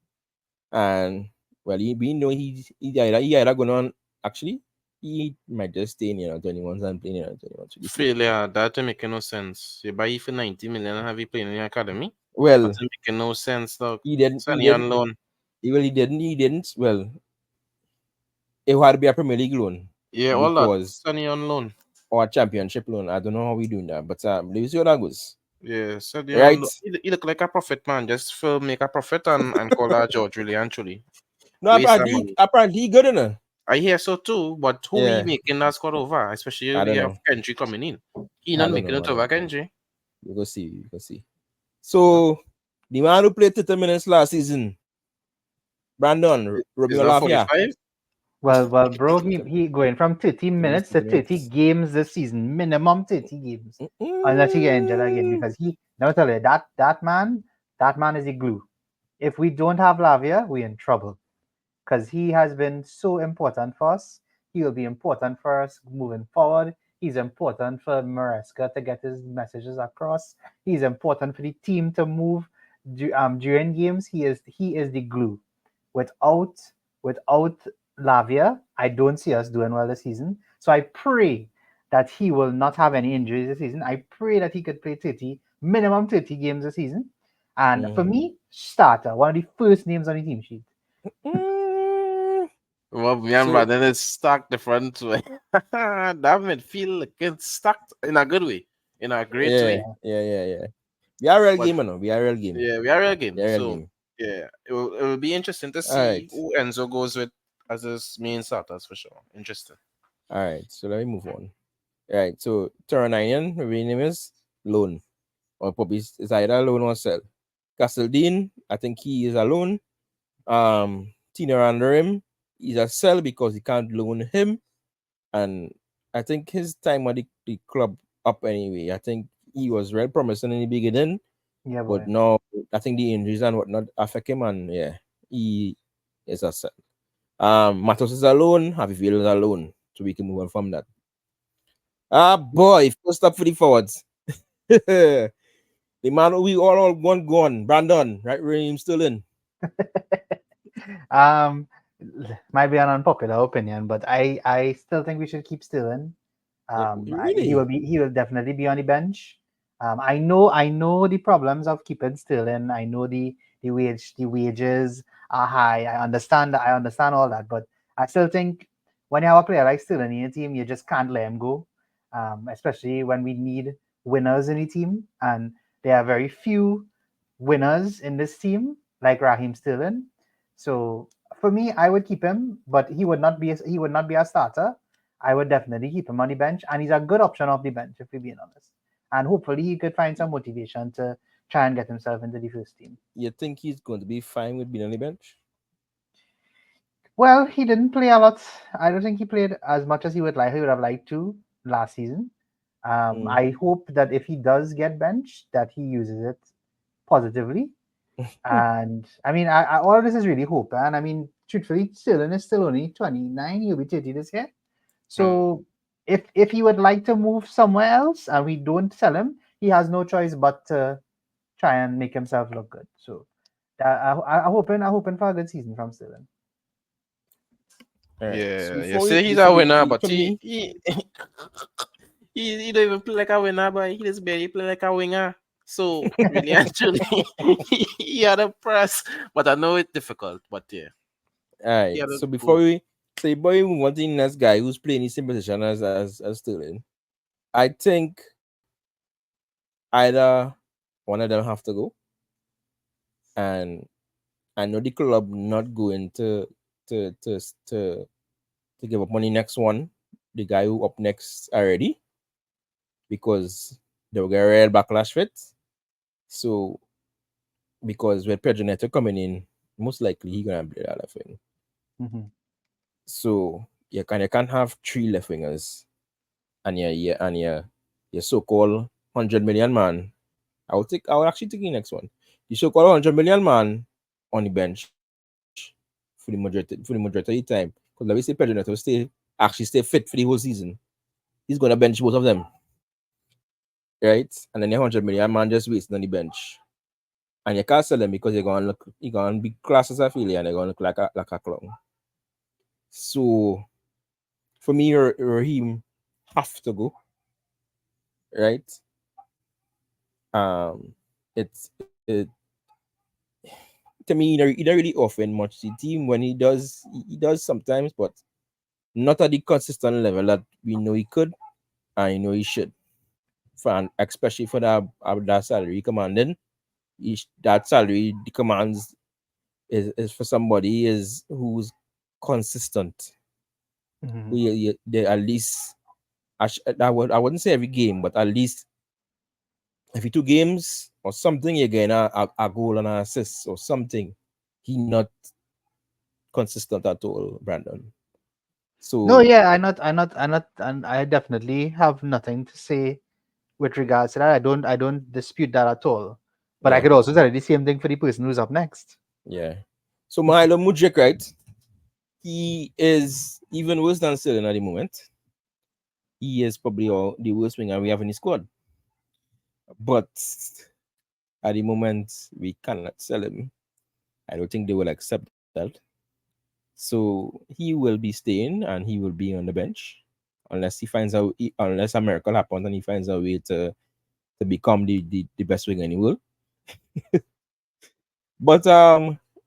And well, we know he either going on actually he might just stay in 21s and playing 21s with the team. Failure, that don't make no sense. You buy it for 90 million and have you playing in the academy? Well, That's making no sense, dog. he didn't he Sunny on didn't loan. he didn't well it had to be a Premier League loan Yeah, all that. because Sunny on loan. or a championship loan. I don't know how we doing that, but let's see how that goes. Yeah, Sunny on Right? loan. He look like a profit, man. Just for make a profit and call that George, really and truly. No, Waste of money. apparently he good enough. I hear so too, but who he Yeah. making that squad over? Especially I if don't you have know. Kenji coming in. He I not don't making know. it over Kenji. You go see. You go see. So the man who played 30 minutes last season, Brandon Is Romeo that Lafia. 45? Well, bro, he going from 30 minutes to 30 minutes. games this season, minimum 30 games, unless he get injured again. Mm-mm. Because now tell you that man is a glue. If we don't have Lavia, we're in trouble. Because he has been so important for us. He will be important for us moving forward. He's important for Maresca to get his messages across. He's important for the team to move during games. He is the glue. Without Lavia, I don't see us doing well this season. So I pray that he will not have any injuries this season. I pray that he could play 30, minimum 30 games this season. And for me, starter, one of the first names on the team sheet. Mm. Well, So Myanmar then it's stuck the front way. That midfield gets stuck in a good way, in a great way. yeah. We are real But game, no. We are real game. yeah, we are a We game. are real So game. yeah, it will be interesting to All see right. who Enzo goes with as his main starters for sure. Interesting. All right. So let me move on. All right. So Turaninian, her name is loan. Or probably is either loan or sell. Castledine, I think he is alone. Tina under him, he's a sell because he can't loan him. And I think his time at the club up anyway. I think he was very promising in the beginning, Yeah, but boy. now I think the injuries and whatnot affect him, and yeah, he is a sell. Matos is alone, Happyfield is alone, so we can move on from that. Ah boy, first up for the forwards. The man we all want gone, Brandon, right? Raheem still in. Um, might be an unpopular opinion, but I still think we should keep Stillen. Really? He will definitely be on the bench. I know the problems of keeping Stillen. I know the wages are high. I understand all that, but I still think when you have a player like Stillen in your team, you just can't let him go. Especially when we need winners in the team, and there are very few winners in this team like Raheem Sterling. So for me, I would keep him, but he would not be a starter. I would definitely keep him on the bench, and he's a good option off the bench if we're being honest. And hopefully, he could find some motivation to try and get himself into the first team. You think he's going to be fine with being on the bench? Well, he didn't play a lot. I don't think he played as much as he would like. He would have liked to last season. I hope that if he does get benched, that he uses it positively. And I mean, all of this is really hope. And I mean, truthfully, Sterling is still only 29. He'll be 30 this year. So if he would like to move somewhere else and we don't sell him, he has no choice but to try and make himself look good. So I'm hoping for a good season from Sterling. All right. Yeah, So you before say he's before a winner, but for me, he don't even play like a winner, but he just barely play like a winger. So really and truly, he had a press, but I know it's difficult. But yeah, all he right. had a So before good. we say, boy, we want the next guy who's playing the same position as Sterling. I think either one of them have to go, and I know the club not going to to to to give up money next one, the guy who up next already, because they'll get a real backlash for it. So because with Pedro Neto coming in, most likely he gonna play that left wing. Mm-hmm. So you can't have three left wingers and your so-called 100 million man. I will actually take the next one. The so-called 100 million man on the bench for the majority of the time. Because let me say Pedro Neto actually stay fit for the whole season. He's gonna bench both of them. Right? And then the 100 million man just wasting on the bench. And you can't sell him because you're gonna be class as a failure and you're gonna look like a clown. So for me, Raheem have to go, right? It's it to me he don't really offer much to the team. When he does sometimes, but not at the consistent level that we know he could and he should. Especially for that salary commanding, that salary the commands is for somebody is who's consistent. Mm-hmm. They at least I wouldn't say every game, but at least every 2 games or something, you're getting a goal and an assist or something. He not consistent at all, Brandon. No, So yeah, and I definitely have nothing to say with regards to that. I don't dispute that at all. But I yeah, could also say the same thing for the person who's up next. yeah. So Milo Mudrik, right? He is even worse than Sterling at the moment. He is probably the worst winger we have in the squad. But at the moment, we cannot sell him. I don't think they will accept that. So he will be staying and he will be on the bench unless a miracle happens and he finds a way to become the best winger in the world. But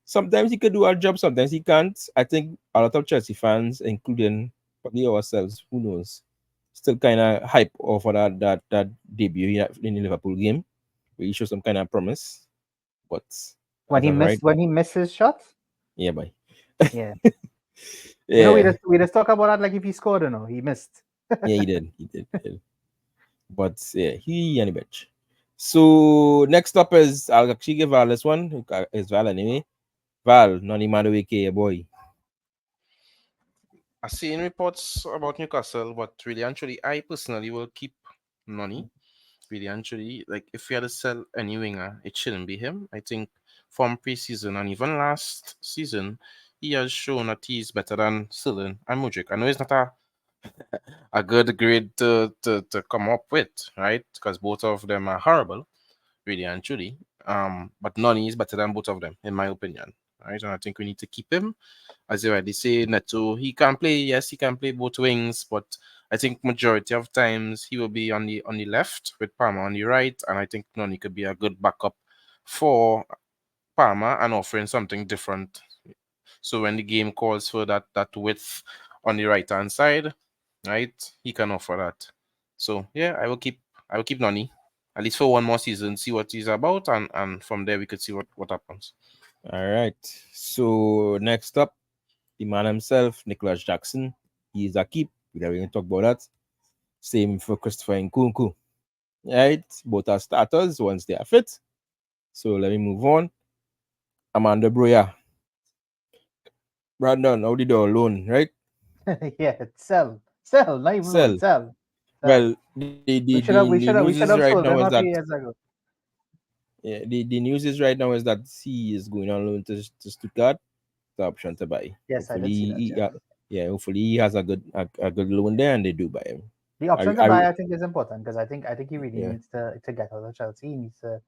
sometimes he could do our job, sometimes he can't. I think a lot of Chelsea fans, including probably ourselves, who knows, still kind of hype over that debut in the Liverpool game, where he showed some kind of promise. But When as he of right, missed when he missed his shots. yeah, bye. Yeah. We Yeah, just talk about that like if he scored or no. He missed. yeah, he did. But yeah, he on the bench. So next up is I'll actually give Val this one. It's Val anyway. Val, Nani Madueke, boy. I seen reports about Newcastle, but really and truly, I personally will keep Nani. Really and truly, like if we had to sell any winger, it shouldn't be him. I think from preseason and even last season, he has shown that he's better than Sterling and Mudryk. I know it's not a good grade to come up with, right? Because both of them are horrible, really and truly. But Nani is better than both of them, in my opinion. Right, and I think we need to keep him. As you already say, Neto, he can play. Yes, he can play both wings, but I think majority of times he will be on the left with Palmer on the right, and I think Nani could be a good backup for Palmer and offering something different. So when the game calls for that width on the right hand side, right, he can offer that. So yeah, I will keep Nani at least for one more season, see what he's about, and from there we could see what happens. All right. So next up, the man himself, Nicholas Jackson, he is a keep. We never even talk about that. Same for Christopher Nkunku. Right? Both are starters once they are fit. So let me move on. Amanda Broya. Brandon, how did you loan, right? Yeah, sell, not even loan, Sell. sell. Well, the We news should is have right sold now him is a few that years ago. the news is right now is that he is going on loan to Stuttgart. The option to buy. Yes, I Hopefully, did see that. Yeah. hopefully he has a good loan there and they do buy him. The option to I buy, I think, is important because I think he really yeah, needs to get out of Chelsea. He needs to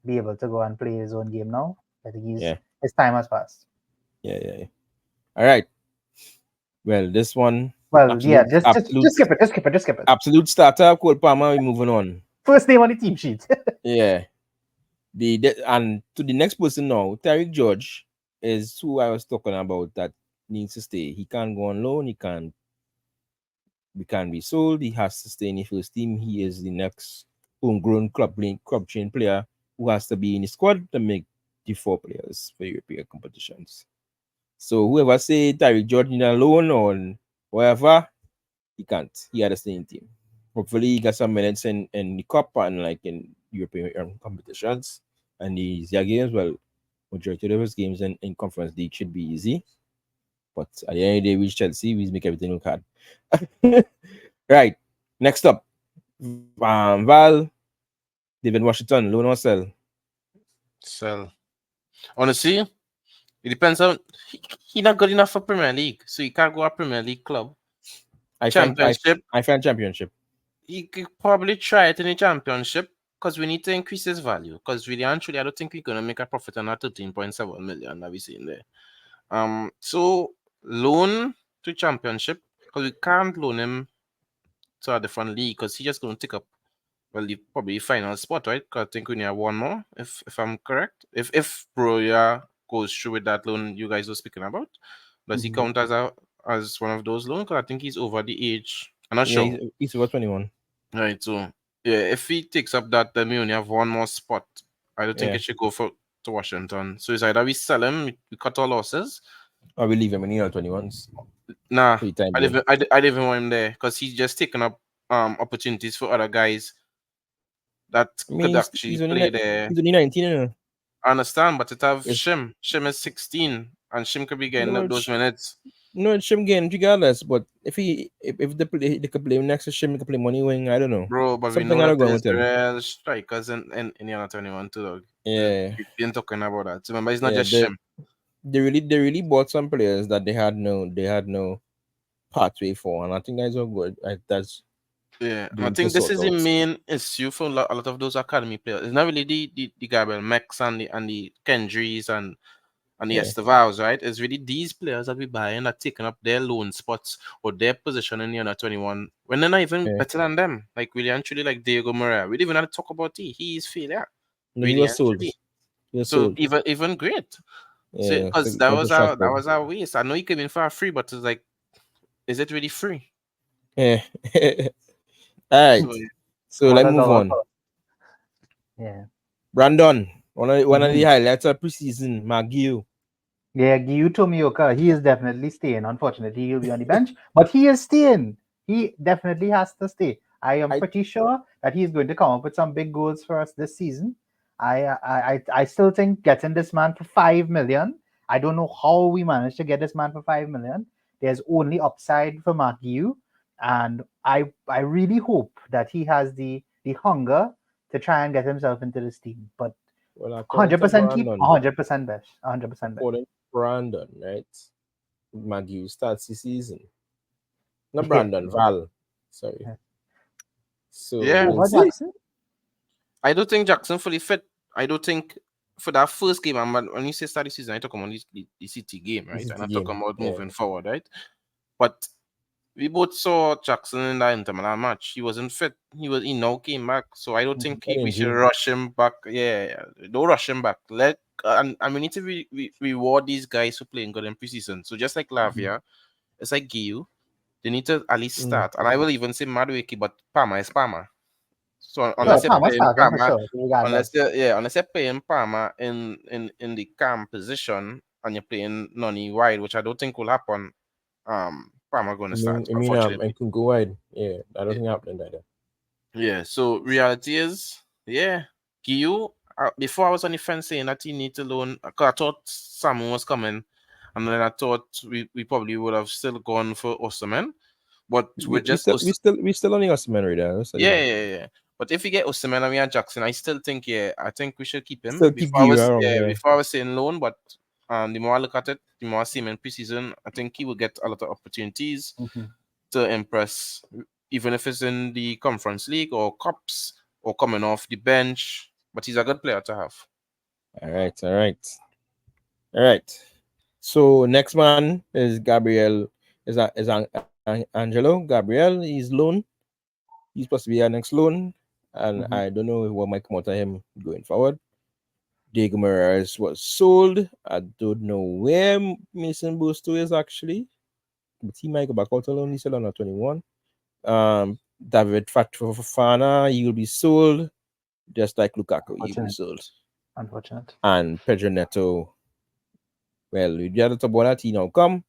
be able to go and play his own game now. I think yeah, his time has passed. yeah. All right. Well, this one Well, yeah, absolute just skip it, just skip it. absolute starter. Cole Palmer. We moving on. First name on the team sheet. Yeah. And to the next person now, Tariq George is who I was talking about that needs to stay. He can't go on loan. He can't be sold. He has to stay in the first team. He is the next homegrown club trained player who has to be in the squad to make the four players for European competitions. So whoever say Tariq George need a loan or whatever, he can't. He had to stay in the team. Hopefully he got some minutes in the cup and like in European competitions and these games. Well, majority of his games in Conference League should be easy. But at the end of the day, we Chelsea, we make everything look hard. Right. Next up, Val, David Washington, loan or sell? Sell. Honestly, it depends on he not good enough for Premier League, so he can't go a Premier League club. Championship, I find championship. he could probably try it in the championship because we need to increase his value. Because really and truly, I don't think we're gonna make a profit on that 13.7 million that we see in there. So loan to championship because we can't loan him to a different league because he's just gonna take up probably final spot, right? Because I think we need one more, if I'm correct. If Broya goes through with that loan you guys were speaking about, does he count as one of those loans? Because I think he's over the age. I'm not Yeah, sure. he's over 21. Right, so yeah, if he takes up that, then we only have one more spot. I don't think Yeah. it should go to Washington. So it's either we sell him, we cut our losses. Or we leave him in the 21s. Nah, For the time I being. didn't even want him there because he's just taking up opportunities for other guys that I mean, could actually play there. he's only 19, you know. I understand, but it have Yes. Shim. Shim is 16, and Shim could be getting No, those minutes. No, it's Shim game regardless. But if they could play him next to Shim, they could play money wing. I don't know. Bro, but we Something know I that don't go there's with him. real strikers in the under 21 too, dog. Yeah. We've been talking about that. Remember, it's not Yeah, just Shim. they really bought some players that they had no pathway for, and I think that's all good. That's Yeah, they I need to think this sort is the out. main issue for a lot of those academy players. It's not really the Gabriel Mex and the Kendrys and the Yeah. Estevals, right? It's really these players that we buy and are taking up their loan spots or their position in the under 21 when they're not even Yeah. better than them. Like really and truly, like Diego Moreira. We didn't even have to talk about he is failure. No, he Really was and sold. truly. He was So sold. even great. So Yeah. So because went to that Strasbourg. was our waste. I know he came in for free, but it's like, is it really free? Yeah. All right. So So let's move $1 on. cost. Yeah. Brandon, one of the Mhm. highlights of preseason, Magio. Yeah, Gyu Tomioka, he is definitely staying. Unfortunately, he'll be on the bench, but he is staying. He definitely has to stay. I am I- pretty sure that he's going to come up with some big goals for us this season. I still think getting this man for 5 million. I don't know how we managed to get this man for 5 million. There's only upside for Mark Gyu, and I really hope that he has the hunger to try and get himself into this team. But Well, according to 100% keep, Brandon, 100% best, 100% best. according to Brandon, right? Magio starts the season. Not Yeah. Brandon, Val. Sorry. So Yeah. we'll Over see. Jackson? I don't think Jackson fully fit. I don't think for that first game, when you say start the season, I talk about the City game, right? City And I game. talk about Yeah. moving forward, right? But we both saw Jackson in that Inter Milan match. He wasn't fit. He now came back. So I don't think Got we should injured. rush him back. Yeah, don't rush him back. And we need to reward these guys for playing good in preseason. So just like Lavia, it's like Giu. They need to at least start. And I will even say Madueke, but Palmer is Palmer. So Yeah, unless you're Palmer playing starting for Palmer, sure, regardless. unless you're playing Palmer in the cam position and you're playing Nani wide, which I don't think will happen, Palmer going to start, I unfortunately. can go wide. Yeah, I don't Yeah. think happening either. Yeah, so reality is, yeah, Giyu, before I was on the fence saying that he need to loan, because I thought Samu was coming, and then I thought we probably would have still gone for Osimhen, but with just We still only got Semen right there. So, yeah. But if you get Osimhen and we have Jackson, I still think I think we should keep him. still keep Giroud around. Yeah. Before I was saying loan, but the more I look at it, the more I see him in preseason, I think he will get a lot of opportunities to impress, even if it's in the Conference League or Cups or coming off the bench. But he's a good player to have. All right. So next one is Gabriel. Angelo Gabriel? He's loan. He's supposed to be our next loan, and I don't know what might come out of him going forward. Diego Morales was sold. I don't know where Mason Busto is actually, but he might go back out alone. He's still on 21. David Fofana, he will be sold, just like Lukaku, he will be sold. Unfortunate. And Pedro Neto, well, we got to talk about that. He now come.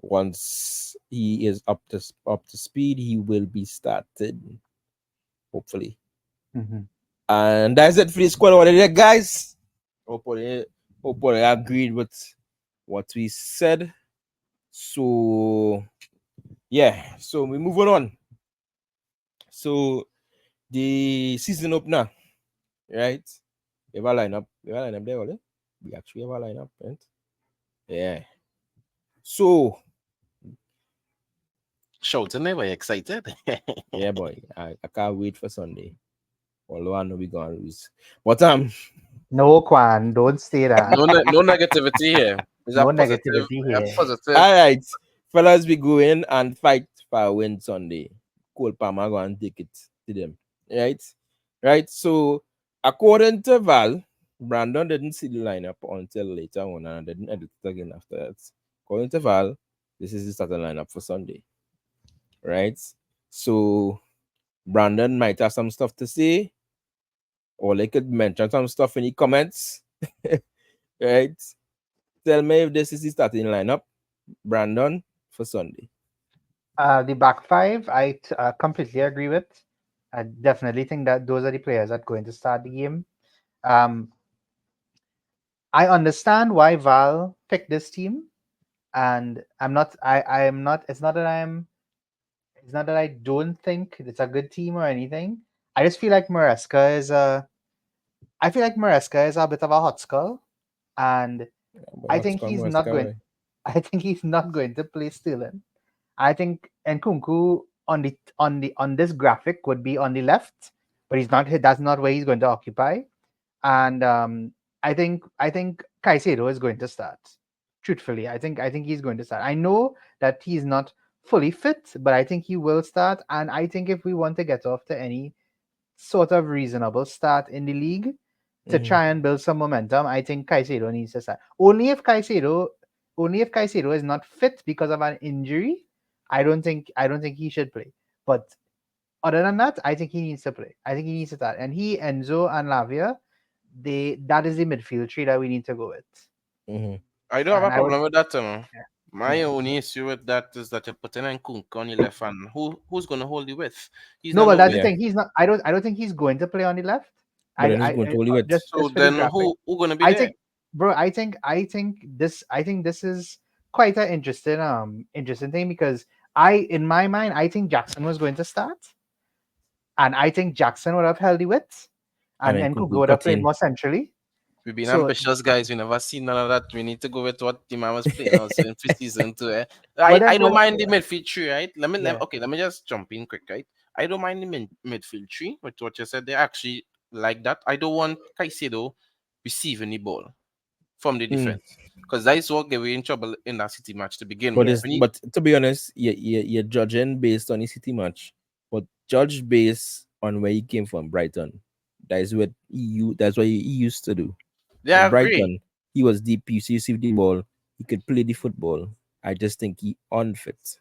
Once he is up to speed, he will be started, hopefully. And that's it for the squad over there, guys. Hopefully agreed with what we said. So yeah, so we move on. So the season opener, right? We have a lineup there, right? We actually have a lineup, right? Yeah. So Shouting, they were excited. yeah, boy, I can't wait for Sunday. Although I know we're gonna lose, but no, Kwan, don't say that. no negativity here. It's no a positive, negativity here. positive. All right, fellas, we go in and fight for a win Sunday. Cole Palmer go and take it to them, right? So according to Val, Brandon didn't see the lineup until later on, and I didn't edit it again after that. According to Val, this is the starting lineup for Sunday, right? So Brandon might have some stuff to say, or they could mention some stuff in the comments, right? Tell me if this is the starting lineup, Brandon, for Sunday. The back five, I completely agree with. I definitely think that those are the players that are going to start the game. I understand why Val picked this team, and I'm not. I am not. It's not that I'm. It's not that I don't think it's a good team or anything. I just feel like Maresca is a. I feel like Maresca is a bit of a hot skull, and I think he's not going. I think he's not going to play Sterling. I think Nkunku on this graphic would be on the left, but he's not. That's not where he's going to occupy. And I think Caicedo is going to start. Truthfully, I think he's going to start. I know that he's not fully fit, but I think he will start. And I think if we want to get off to any sort of reasonable start in the league to try and build some momentum, I think Caicedo needs to start. Only if Caicedo is not fit because of an injury, I don't think he should play. But other than that, I think he needs to play. I think he needs to start. And he, Enzo, and Lavia, that is the midfield tree that we need to go with. I don't have a problem with that. My only issue with that is that you're putting Nkunku on the left hand. Who's going to hold the width? But that's the thing. He's not. I don't think he's going to play on the left. But then he's going to hold the width. So then who going to be there? I think this is quite an interesting thing, because in my mind, I think Jackson was going to start, and I think Jackson would have held the width, and Nkunku would have played more centrally. We've been ambitious, guys. We never seen none of that. We need to go with what the man was playing also in preseason too. I don't mind the midfield tree, right? Let me just jump in quick, right? I don't mind the midfield tree with what you said. They actually like that. I don't want Caicedo receiving the ball from the defense, because that's what gave you in trouble in that City match to begin with. But to be honest, you're judging based on the City match, but judge based on where he came from, Brighton. That's what he used to do. Yeah, Brighton, he was deep. You see the ball. He could play the football. I just think he unfit.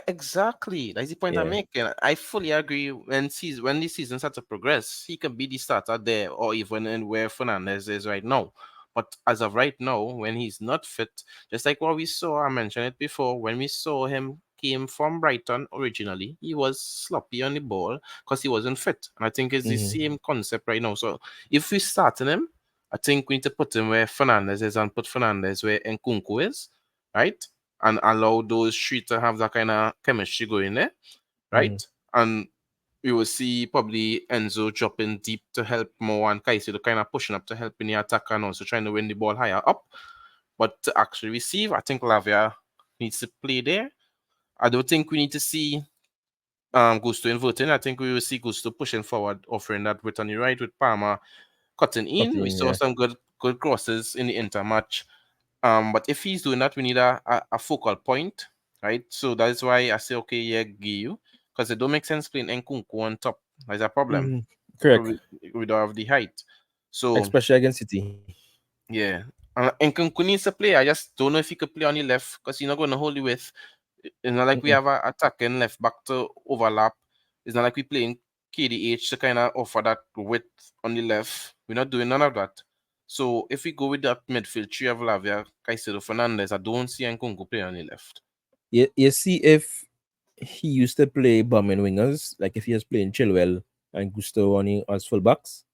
Exactly. That's the point I'm making. I fully agree. When the season starts to progress, he can be the starter there, or even in where Fernandez is right now. But as of right now, when he's not fit, just like what we saw, I mentioned it before, when we saw him came from Brighton originally, he was sloppy on the ball because he wasn't fit. And I think it's the same concept right now. So if we starting him, I think we need to put him where Fernandez is and put Fernandez where Nkunku is, right? And allow those three to have that kind of chemistry going there, right? And we will see probably Enzo dropping deep to help more and Caicedo kind of pushing up to help in the attack and also trying to win the ball higher up. But to actually receive, I think Lavia needs to play there. I don't think we need to see Gusto inverting. I think we will see Gusto pushing forward, offering that width on the right with Palmer cutting in. We saw some good crosses in the intermatch. But if he's doing that, we need a focal point, right? So that's why I say, okay, yeah, Giyu, because it don't make sense playing Nkunku on top. There's a problem. Correct. We don't have the height. So Especially against City. yeah, Nkunku needs to play. I just don't know if he could play on the left because he's not going to hold the width. It's not like we have a attacking left back to overlap. It's not like we playing KDH to kind of offer that width on the left. We're not doing none of that. So if we go with that midfield three of Lavia, Caicedo, Fernandez, I don't see Nkunku play on the left. You see, if he used to play bombing wingers, like if he was playing Chilwell and Gusto on as fullbacks,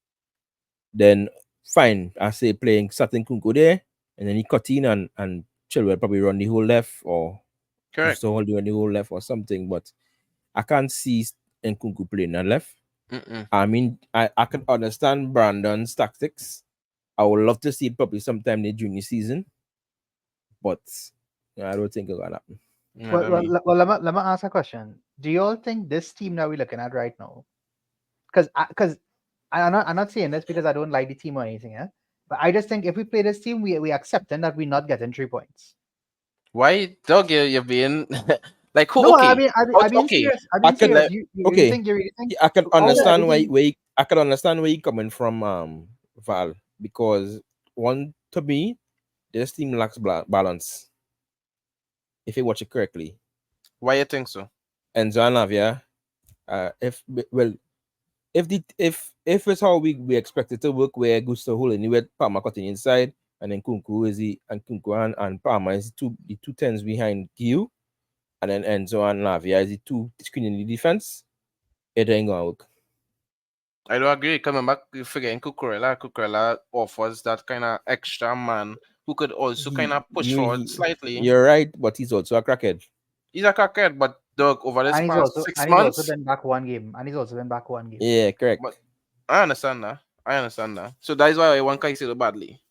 then fine. I say playing Satin Kunku there, and then he cut in and Chilwell probably run the whole left or Correct. Gusto hold the whole left or something. But I can't see Nkunku playing on left. I mean, I can understand Brandon's tactics. I would love to see it probably sometime in the junior season, but I don't think it's gonna happen. Well, let me ask a question. Do you all think this team that we're looking at right now, because I'm not saying this because I don't like the team or anything, but I just think if we play this team, we accepting that we're not getting 3 points. Why, Doug? You're being like who? No, Okay, I mean okay. serious. I mean serious. You really think? I can all the understand other teams- I can understand where you're coming from, Val, because one to me, this team lacks balance. If you watch it correctly, Why you think so? and Zanavia, if well, if it's how we expect it to work, where Gusto holding with Palmer cutting inside, and then Kunku is and Kunku and Palmer is the two tens behind Giu, and then Enzo and Lavia is the two screening the defense. It ain't gonna work. I do agree. Coming back, you forgetting Cucurella offers that kind of extra man who could also kind of push forward slightly. You're right, but he's also a crackhead. He's a crackhead, but Doug, over this and he's past also 6 and he's months, also been back one game, and he's also been back one game. Yeah, correct. but I understand that. So that is why I want Caicedo badly.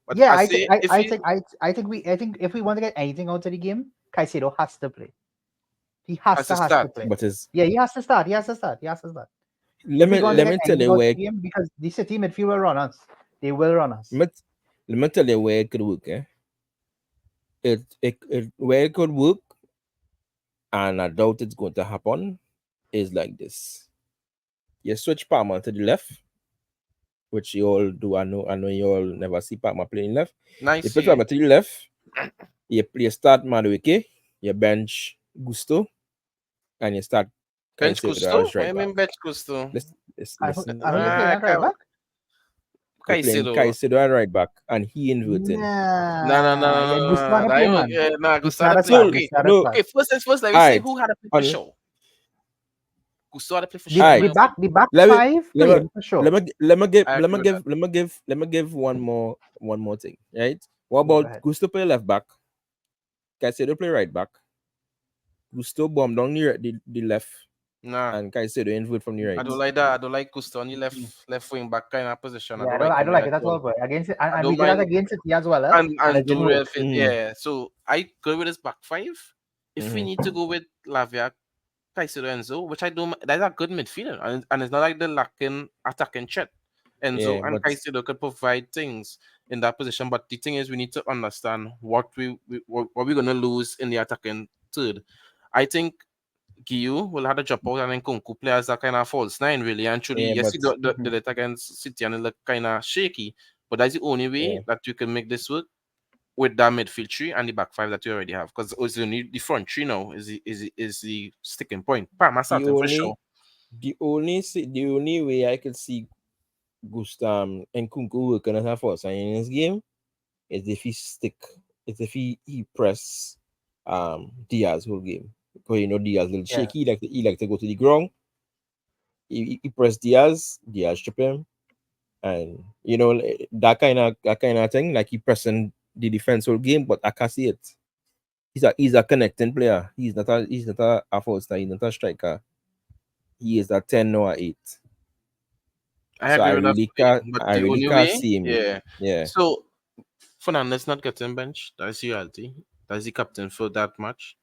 But Yeah, I I say think if I he think I think if we want to get anything out of the game, Caicedo has to play. He has to start, play. But his Yeah, he has to start. He has to start. If let we're me going to let get me tell anything you out of where the game, because the City midfield will run us. They will run us. let me tell you where it could work. It where it could work, and I doubt it's going to happen, is like this. You switch Palmer to the left, which you all do. I know you all never see Palmer playing left. nice. You put Palmer to the left, you start Madueke, you bench Gusto, and you start Bench Caicedo Gusto? as What do right you back. mean bench Gusto? Listen. I hope you're playing that right back. You're playing Caicedo. Caicedo at right back, and he inverting. Yeah, Gusto on the play, man. Nah, Gusto Gusto had on to the play. start. Okay, Gusto on the start. okay. First things first, let me say who had to play for show. Gusto had to play for show. Alright. The back Let me five let playing me for sure. I agree with that. let me give one more thing, right? What Yeah, go about ahead. Gusto play left back? Caicedo play right back. Gusto bomb down the left, Nah, and Caicedo invert from the right. I don't like that. I don't like Gusto on the left wing back kind of position. Yeah, I I don't like it at at all, all. boy. Against it, I and don't we did that mind against it as well, and it didn't do real work. fit. Yeah, so I go with his back five. If we need to go with Lavia, Caicedo, Enzo, which I don't, that's a good midfielder, and it's not like they're lacking attacking threat. Enzo Yeah, and but Caicedo could provide things in that position, but the thing is, we need to understand what what we're gonna lose in the attacking third. I think Giyu will have to drop out and then Kunku play as that kind of false nine, really. And truly, yeah, yes, but he did it against City and it looked kind of shaky, but that's the only way yeah, that you can make this work with that midfield three and the back five that you already have. Because the front three now is the sticking point. Palmer the starting for only sure. the only way I could see Gustav and Kunku working as a force in this game is if he press Diaz whole game. Because Diaz will shaky, he like to go to the ground. He press Diaz strip him, and that kind of thing, like he pressing the defense whole game, but I can't see it. He's a connecting player. He's not a forward star, he's not a striker. He is a 10 or 8. I So agree with that point, but I the really only can't way, see him. yeah. Yeah. So Fernandez not getting bench. That's the reality. That's the captain for that match.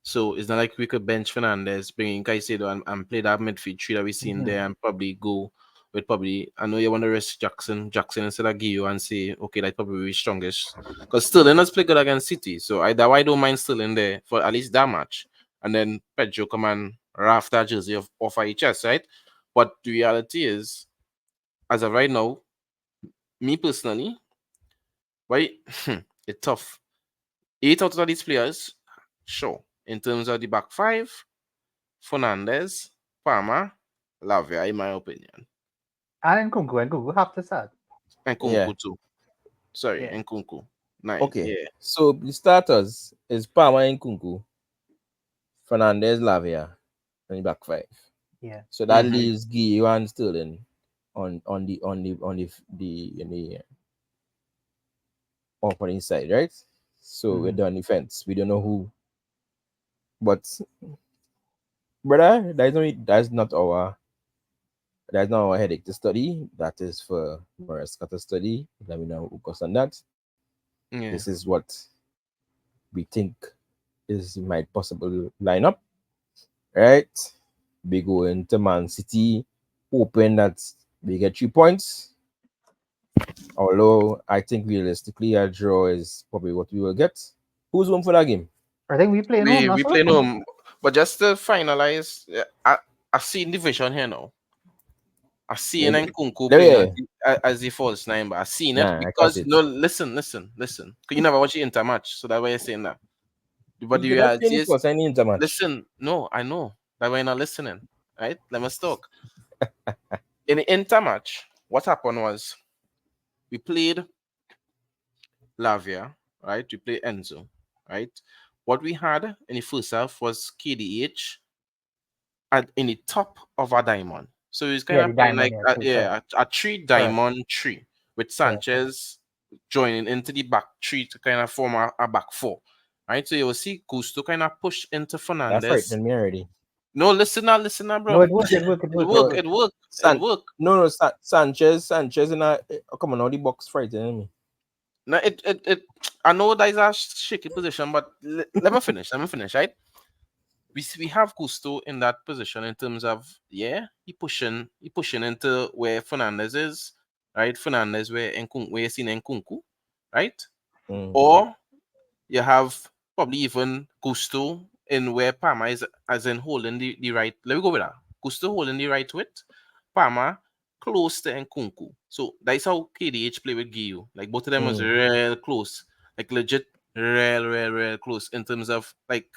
So it's not like we could bench Fernandez, bring in Caicedo and play that midfield three that we seen there and probably go with probably, I know you want to risk Jackson instead of Gio and say, okay, that's probably the strongest. Because Sterling has played good against City. So I don't mind Sterling there for at least that match. And then Pedro come and raft that jersey off IHS, right? But the reality is, as of right now, me personally, right, it's tough. 8 out of these players, sure. In terms of the back five, Fernandez, Palmer, Lavia, in my opinion. And Kunku have to start. And Yeah. Kunku too. Sorry, Yeah. and Kunku. Nice. Okay. Yeah. So the starters is Palmer and Kunku, Fernandez, Lavia, and the back five. Yeah. So that Mhm. leaves Gio and Sterling on the opponent side, right? So we're done defense. We don't know who, but brother, that's not our headache to study. That is for Maresca to study. Let me know focus on that. Yeah. This is what we think is my possible lineup. Right? We go into Man City, hoping that we get 3 points. Although I think realistically a draw is probably what we will get. Who's home for that game? I think we play home, We play no, but just to finalize, I see division here now. I see Yeah, Nkunku yeah, playing yeah. as the false nine, but I seen it Nah, I can't because see it. no, listen. Cause you never watch the inter match, so that's why you're saying that. But He the did not play reality any is, first any inter match. listen, no, I know that we're not listening. Right? Let me talk. In the inter match, what happened was we played Lavia, right? We played Enzo, right? What we had in the first half was KDH in the top of our diamond. So he's kind Yeah, of the playing diamond, like yeah, true, correct. a three diamond tree with Correct. Sanchez joining into the back three to kind of form a back four. Right? So you will see Gusto kind of push into That's Fernandez. frightening me already. No, listen now, No, bro. it worked, it worked, it It worked, it work, worked. it work, it San work. no Sanchez in a come on, all the box frightening me. No, it I know that is a shaky position, but let me finish. Right? We have Gusto in that position in terms of he pushing into where Fernandez is, right? Fernandez where you seen Nkunku, right? Mm. Or you have probably even Gusto in where Palma is as in holding the right. Let me go with that. Gusto holding the right width, Palma close to Nkunku. So that's how KDH play with Gio. Like both of them was Mm. real close. Like legit real close in terms of like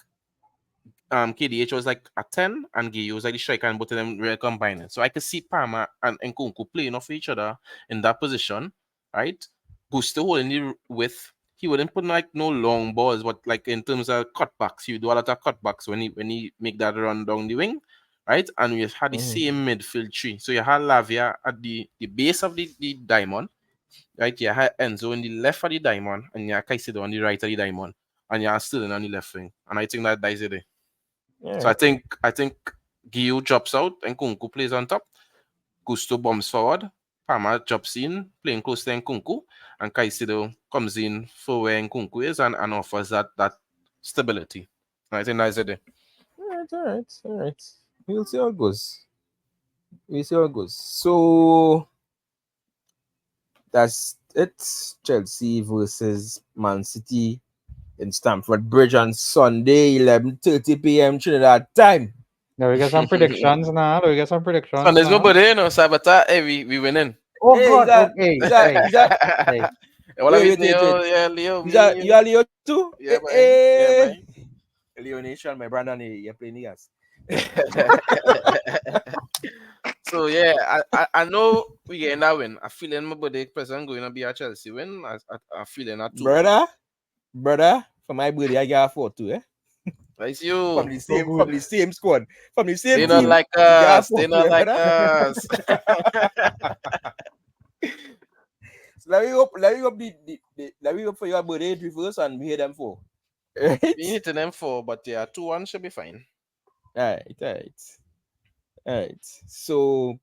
KDH was like a 10 and Gio was like the striker and both of them were combining. So I could see Palma and Nkunku playing off each other in that position, right? Gusto holding the width. He wouldn't put like no long balls, but like in terms of cutbacks, he would do a lot of cutbacks when he make that run down the wing, right? And we had the same midfield tree. So you had Lavia at the base of the diamond, right? You had Enzo on the left of the diamond, and you had Caicedo on the right of the diamond, and you had Sterling on the left wing. And I think that is it. So Yeah. I think Gio drops out and Kunku plays on top. Gusto bombs forward. Palma drops in, playing close to Nkunku, and Caicedo comes in for where Nkunku is and offers that stability. And I think that's it. All right. We'll see how it goes. So that's it. Chelsea versus Man City in Stamford Bridge on Sunday, 11:30 p.m. Trinidad time. Now we get some predictions now. We get some So predictions there's now. nobody, Sabata. Hey, we winning. Oh Hey, God. Okay. Hey. Hey. What are we, Leo? Yeah, Leo, me. You are Leo too? Yeah, boy. Yeah, boy. Leo Nation, my brother, you're playing niggas. So yeah, I know we getting that win. I feeling my birthday present going to be a Chelsea win. I feeling that too. Brother, for my birthday, I got 4-2, eh? It's you. So From good. the same squad, from the same They not team. like We got us. They 4-2, not eh, like brother? us. So let me hope let me hope for your birthday first and we hear them for. Right? We hitting them 4, but yeah, 2-1 should be fine. Alright. So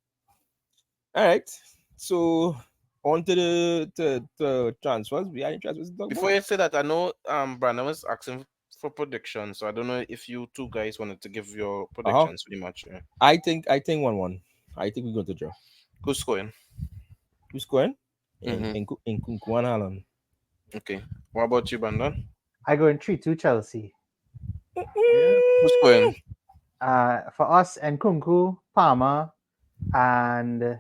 alright. So on to the transfers. We had any transfers to talk Before about? you say that, I know Brandon was asking for predictions, so I don't know if you two guys wanted to give your predictions pretty much. Yeah. I think 1-1. I think we're going to draw. Who's scoring? Who's scoring? Mhm. In Kunku and Haaland. Okay. What about you, Brandon? I go in 3-2 Chelsea. Yeah. Who's scoring? For us, and Kunku, Palmer, and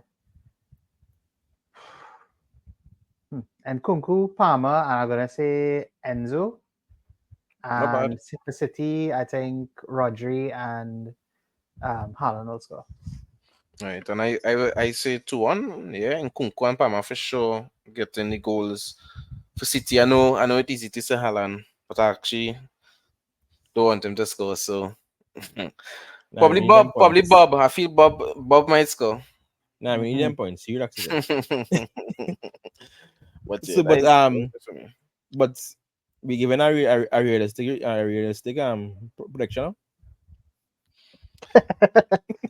Kunku, Palmer, and I'm gonna say Enzo. Not bad. And for City, I think Rodri and Haaland will score. Right, and I say 2-1. Yeah, and Kunku and Palmer for sure getting the goals for City. I know it's easy to say Haaland, but I actually don't want him to score. So Nah, we need them Probably points. Bob. I feel Bob might score. Nah, we need them points. You relax yourself. But yeah, So, that but is for me. but we given a realistic prediction.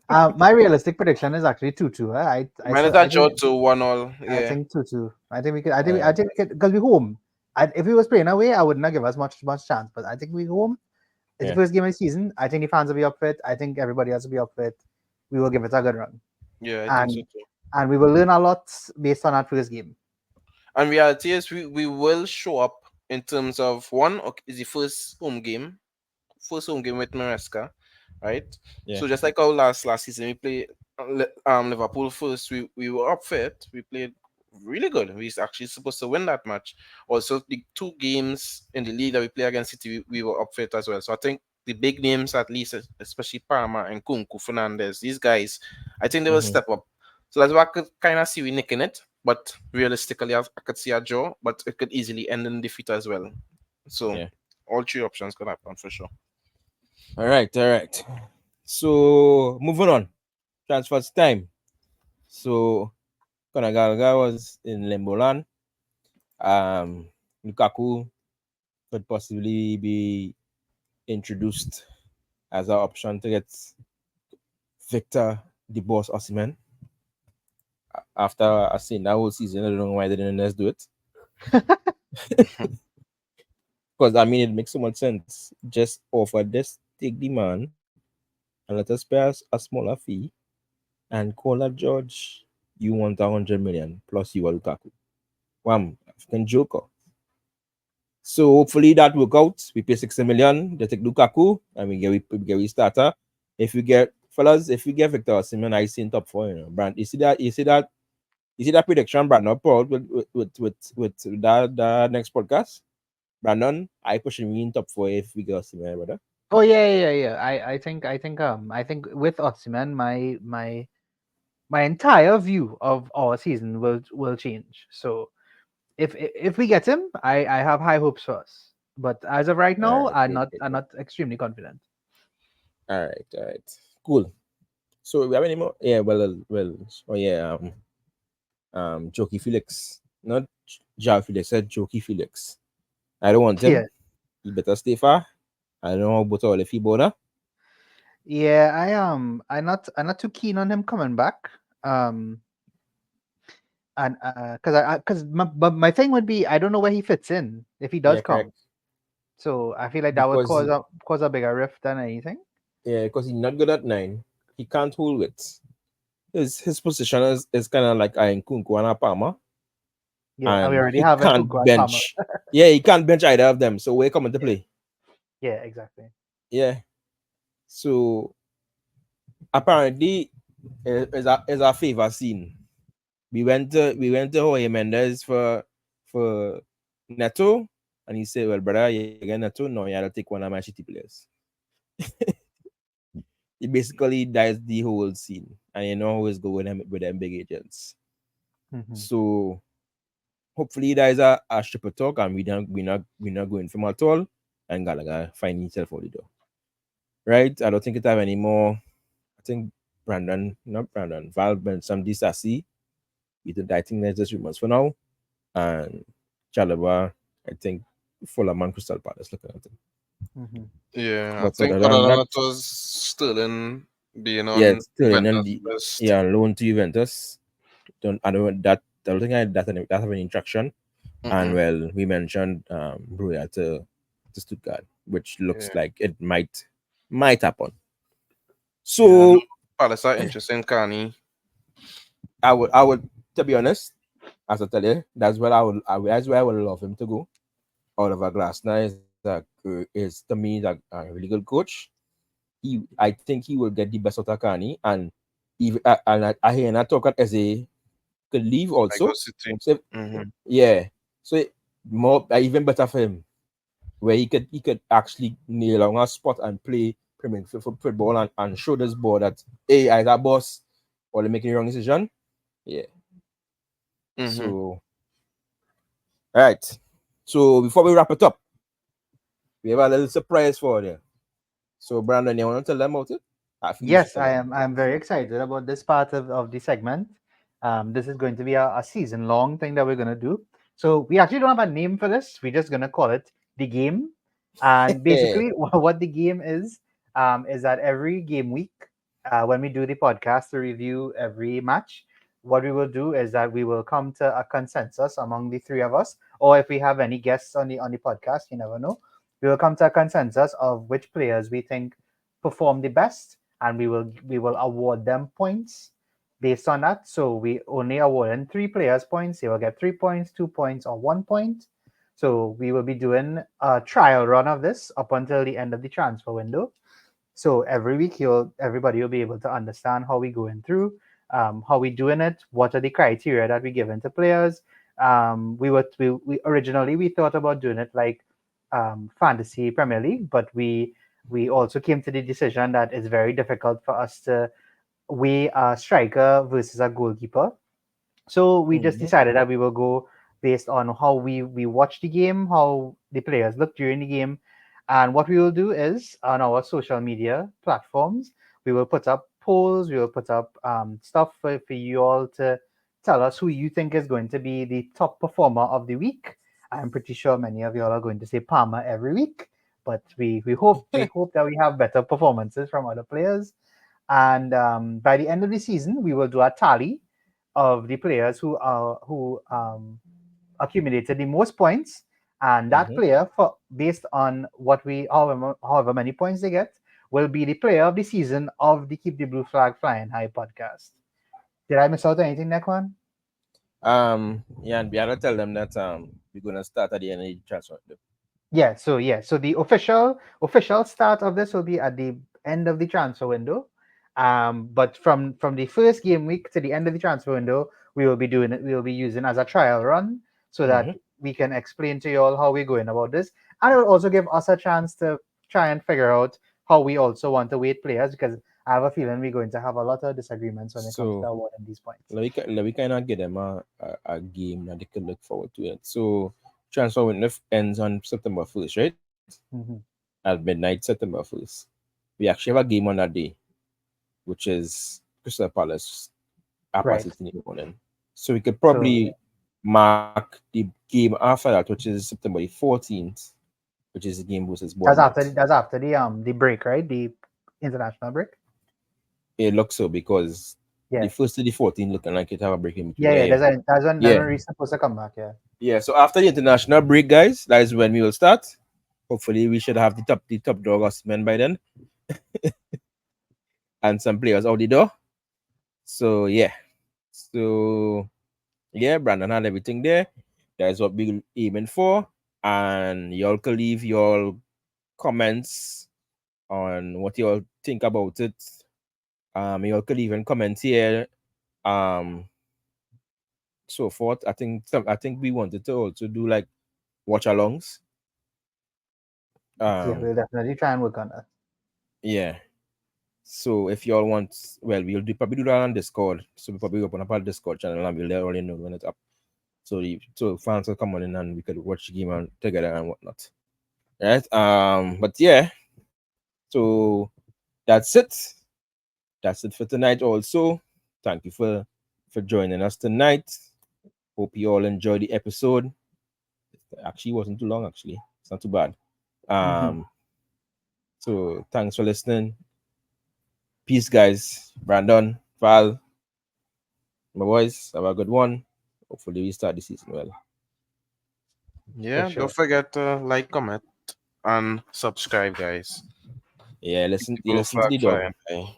My realistic prediction is actually 2-2. Mine is a draw to 1-1. I Yeah. think 2-2. I think we could. I think we could because we home. If we was playing away, I would not give us much chance. But I think we home. It's Yeah. the first game of the season. I think the fans will be up for it. I think everybody else will be up for it. We will give it a good run, Yeah, I think so and too. we will learn a lot based on that first game. And reality is we will show up in terms of one, okay, is the first home game with Maresca, right? Yeah. So just like our last season, we played Liverpool first. We were up for it. We played really good. We actually supposed to win that match. Also, the 2 games in the league that we play against City, we were up for it as well. So I think the big names, at least, especially Parma and Kunku Fernandez, these guys, I think they will step up. So that's why I could kind of see we nicking it. But realistically, I could see a draw, but it could easily end in defeat as well. So Yeah. all 3 options could happen for sure. All right. So moving on, transfers time. So Konagalga was in Limboland. Lukaku could possibly be introduced as an option to get Victor the Boss Osimhen. After I seen that whole season, I don't know why they didn't just do it. Because I mean, it makes so much sense. Just offer this, take the man, and let us pay us a smaller fee, and call that George. You want 100 million plus you are Lukaku. Wham, African joker. So hopefully that work out. We pay 60 million, they take Lukaku, and we get we starter. If we get fellas, if we get Victor Osimhen, I see in top 4, Brand. You see that prediction, Brandon proud with that next podcast. Brandon, I pushing me in top 4 if we get Osimhen, brother. Oh yeah. I think with Osimhen, my entire view of our season will change. So if we get him, I have high hopes for us. But as of right now, Alright, I'm not extremely confident. Alright. Cool. So we have any more? Yeah, well. Oh yeah, Jokey Felix, not Jao Felix, said Jokey Felix. I don't want him. Yeah, He better stay far. I don't know about all if he border. yeah. I'm not too keen on him coming back. And because my thing would be I don't know where he fits in if he does Yeah, come. correct. So I feel like that would Because cause a bigger rift than anything. because he's not good at 9. He can't hold it. His position is kind of like Nkunku and Apama, Yeah, and we and already he have can't Nkunku and Palmer. bench. Yeah, he can't bench either of them. So we're coming to play. Yeah, exactly. Yeah. So apparently, is our favorite scene. We went to Jorge Mendes for Neto, and he said, "Well, brother, you get Neto. No, you have to take one of my shitty players." He basically dies the whole scene. and you know how it's going with them big agents. Mhm. So hopefully there is a triple talk and we not going from at all and Gallagher find himself out the door. Right? I don't think it have any more. I think Brandon, not Brandon, Val some Disasi. I think there's just rumors for now. And Chalaba, I think Fulham and Crystal Palace looking at him. Mhm. Yeah, I But think other other than than that, that was Sterling being yeah, on it's still in Juventus the list. yeah, loan to Juventus. I don't that I don't think that have any traction. And Mm-mm. well, we mentioned Bruya to Stuttgart, which looks Yeah, like it might happen. yeah. No, So Palace are interesting, Carney. I would to be honest, as I tell you, that's where I would love him to go. Oliver Glasner is to me a really good coach. I think he will get the best out of Carney, and even and I hear and talk as a could leave I go also. City. So Mm-hmm. yeah, so more even better for him, where he could actually nail on a spot and play Premier League football and show this board that hey, I a boss or they making the wrong decision. Yeah. Mm-hmm. So all right. So before we wrap it up, we have a little surprise for you. So Brandon, you want to tell them about it? I feel you should Yes, tell I them. am. I'm very excited about this part of the segment. This is going to be a season-long thing that we're going to do. So we actually don't have a name for this. We're just going to call it the game. And basically, what the game is that every game week, when we do the podcast to review every match, what we will do is that we will come to a consensus among the three of us, or if we have any guests on the podcast, you never know. We will come to a consensus of which players we think perform the best, and we will award them points based on that. So we only award three players points. They will get 3 points, 2 points, or 1 point. So we will be doing a trial run of this up until the end of the transfer window. So every week, everybody will be able to understand how we going through, how we doing it, what are the criteria that we given to players. We originally we thought about doing it like fantasy Premier League, but we also came to the decision that it's very difficult for us to weigh a striker versus a goalkeeper. So we just Mhm. decided that we will go based on how we watch the game, how the players look during the game, and what we will do is on our social media platforms, we will put up polls, we will put up stuff for you all to tell us who you think is going to be the top performer of the week. I'm pretty sure many of you all are going to say Palmer every week, but we hope that we have better performances from other players. And by the end of the season, we will do a tally of the players who accumulated the most points, and that Mhm. player, for based on what we however many points they get, will be the player of the season of the Keep the Blue Flag Flying High podcast. Did I miss out on anything, Nekwan? Yeah, and we gotta tell them that we're gonna start at the end of the transfer window. So the official start of this will be at the end of the transfer window. But from the first game week to the end of the transfer window, we will be doing it. We will be using as a trial run so that Mhm. we can explain to you all how we're going about this, and it will also give us a chance to try and figure out how we also want to weight players, because I have a feeling we're going to have a lot of disagreements when it comes to So awarding these points. let me kind of get them a game that they can look forward to it. So transfer window ends on September 1st, right? Hmm. At midnight, September 1st. We actually have a game on that day, which is Crystal Palace at past Right. 6 in the morning. So we could So probably mark the game after that, which is September the 14th, which is the game versus Bournemouth. that's after the break, right? The international break. It looks so because the Yeah. first to the 14th looking like it have a break in between. Yeah, Yeah, yeah. yeah. That's when Yeah. we're supposed to come back. Yeah. Yeah. So after the international break, guys, that is when we will start. Hopefully we should have the top dog men by then and some players out the door. So yeah. So yeah, Brandon had everything there. That is what we're aiming for. And y'all can leave your comments on what y'all think about it. Y'all could even comment here. Um, so forth. I think we wanted to also do like watch alongs. Yeah, Um, we'll definitely try and work on that. yeah. So if y'all want, well, probably do that on Discord. So we probably open up our Discord channel and we'll let everybody know when it's up. So fans will come on in and we could watch the game and together and whatnot. Right? But yeah, so that's it. That's it for tonight. Also, thank you for joining us tonight. Hope you all enjoyed the episode. Actually, it wasn't too long. Actually, it's not too bad. So thanks for listening. Peace, guys. Brandon, Val, my boys, have a good one. Hopefully, we start the season well. Yeah, sure. don't forget to like, comment, and subscribe, guys. Yeah, listen to the Fly dog. and high.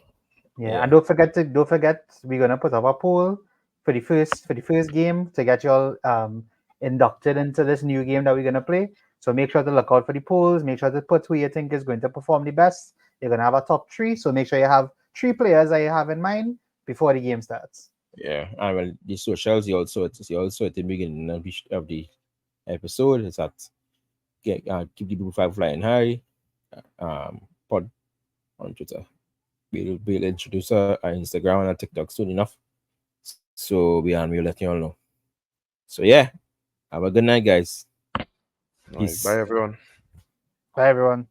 Yeah, Yeah. and don't forget we're gonna put up a poll for the first game to get you all inducted into this new game that we're gonna play. So make sure to look out for the polls. Make sure to put who you think is going to perform the best. You're gonna have a top three, so make sure you have 3 players that you have in mind before the game starts. Yeah, and well, the socials you also at the beginning of the episode is at keep the people five flying high, pod on Twitter. We'll introduce our Instagram and our TikTok soon enough. So we'll let you all know. So yeah, have a good night, guys. All right, Peace. bye everyone. Bye everyone.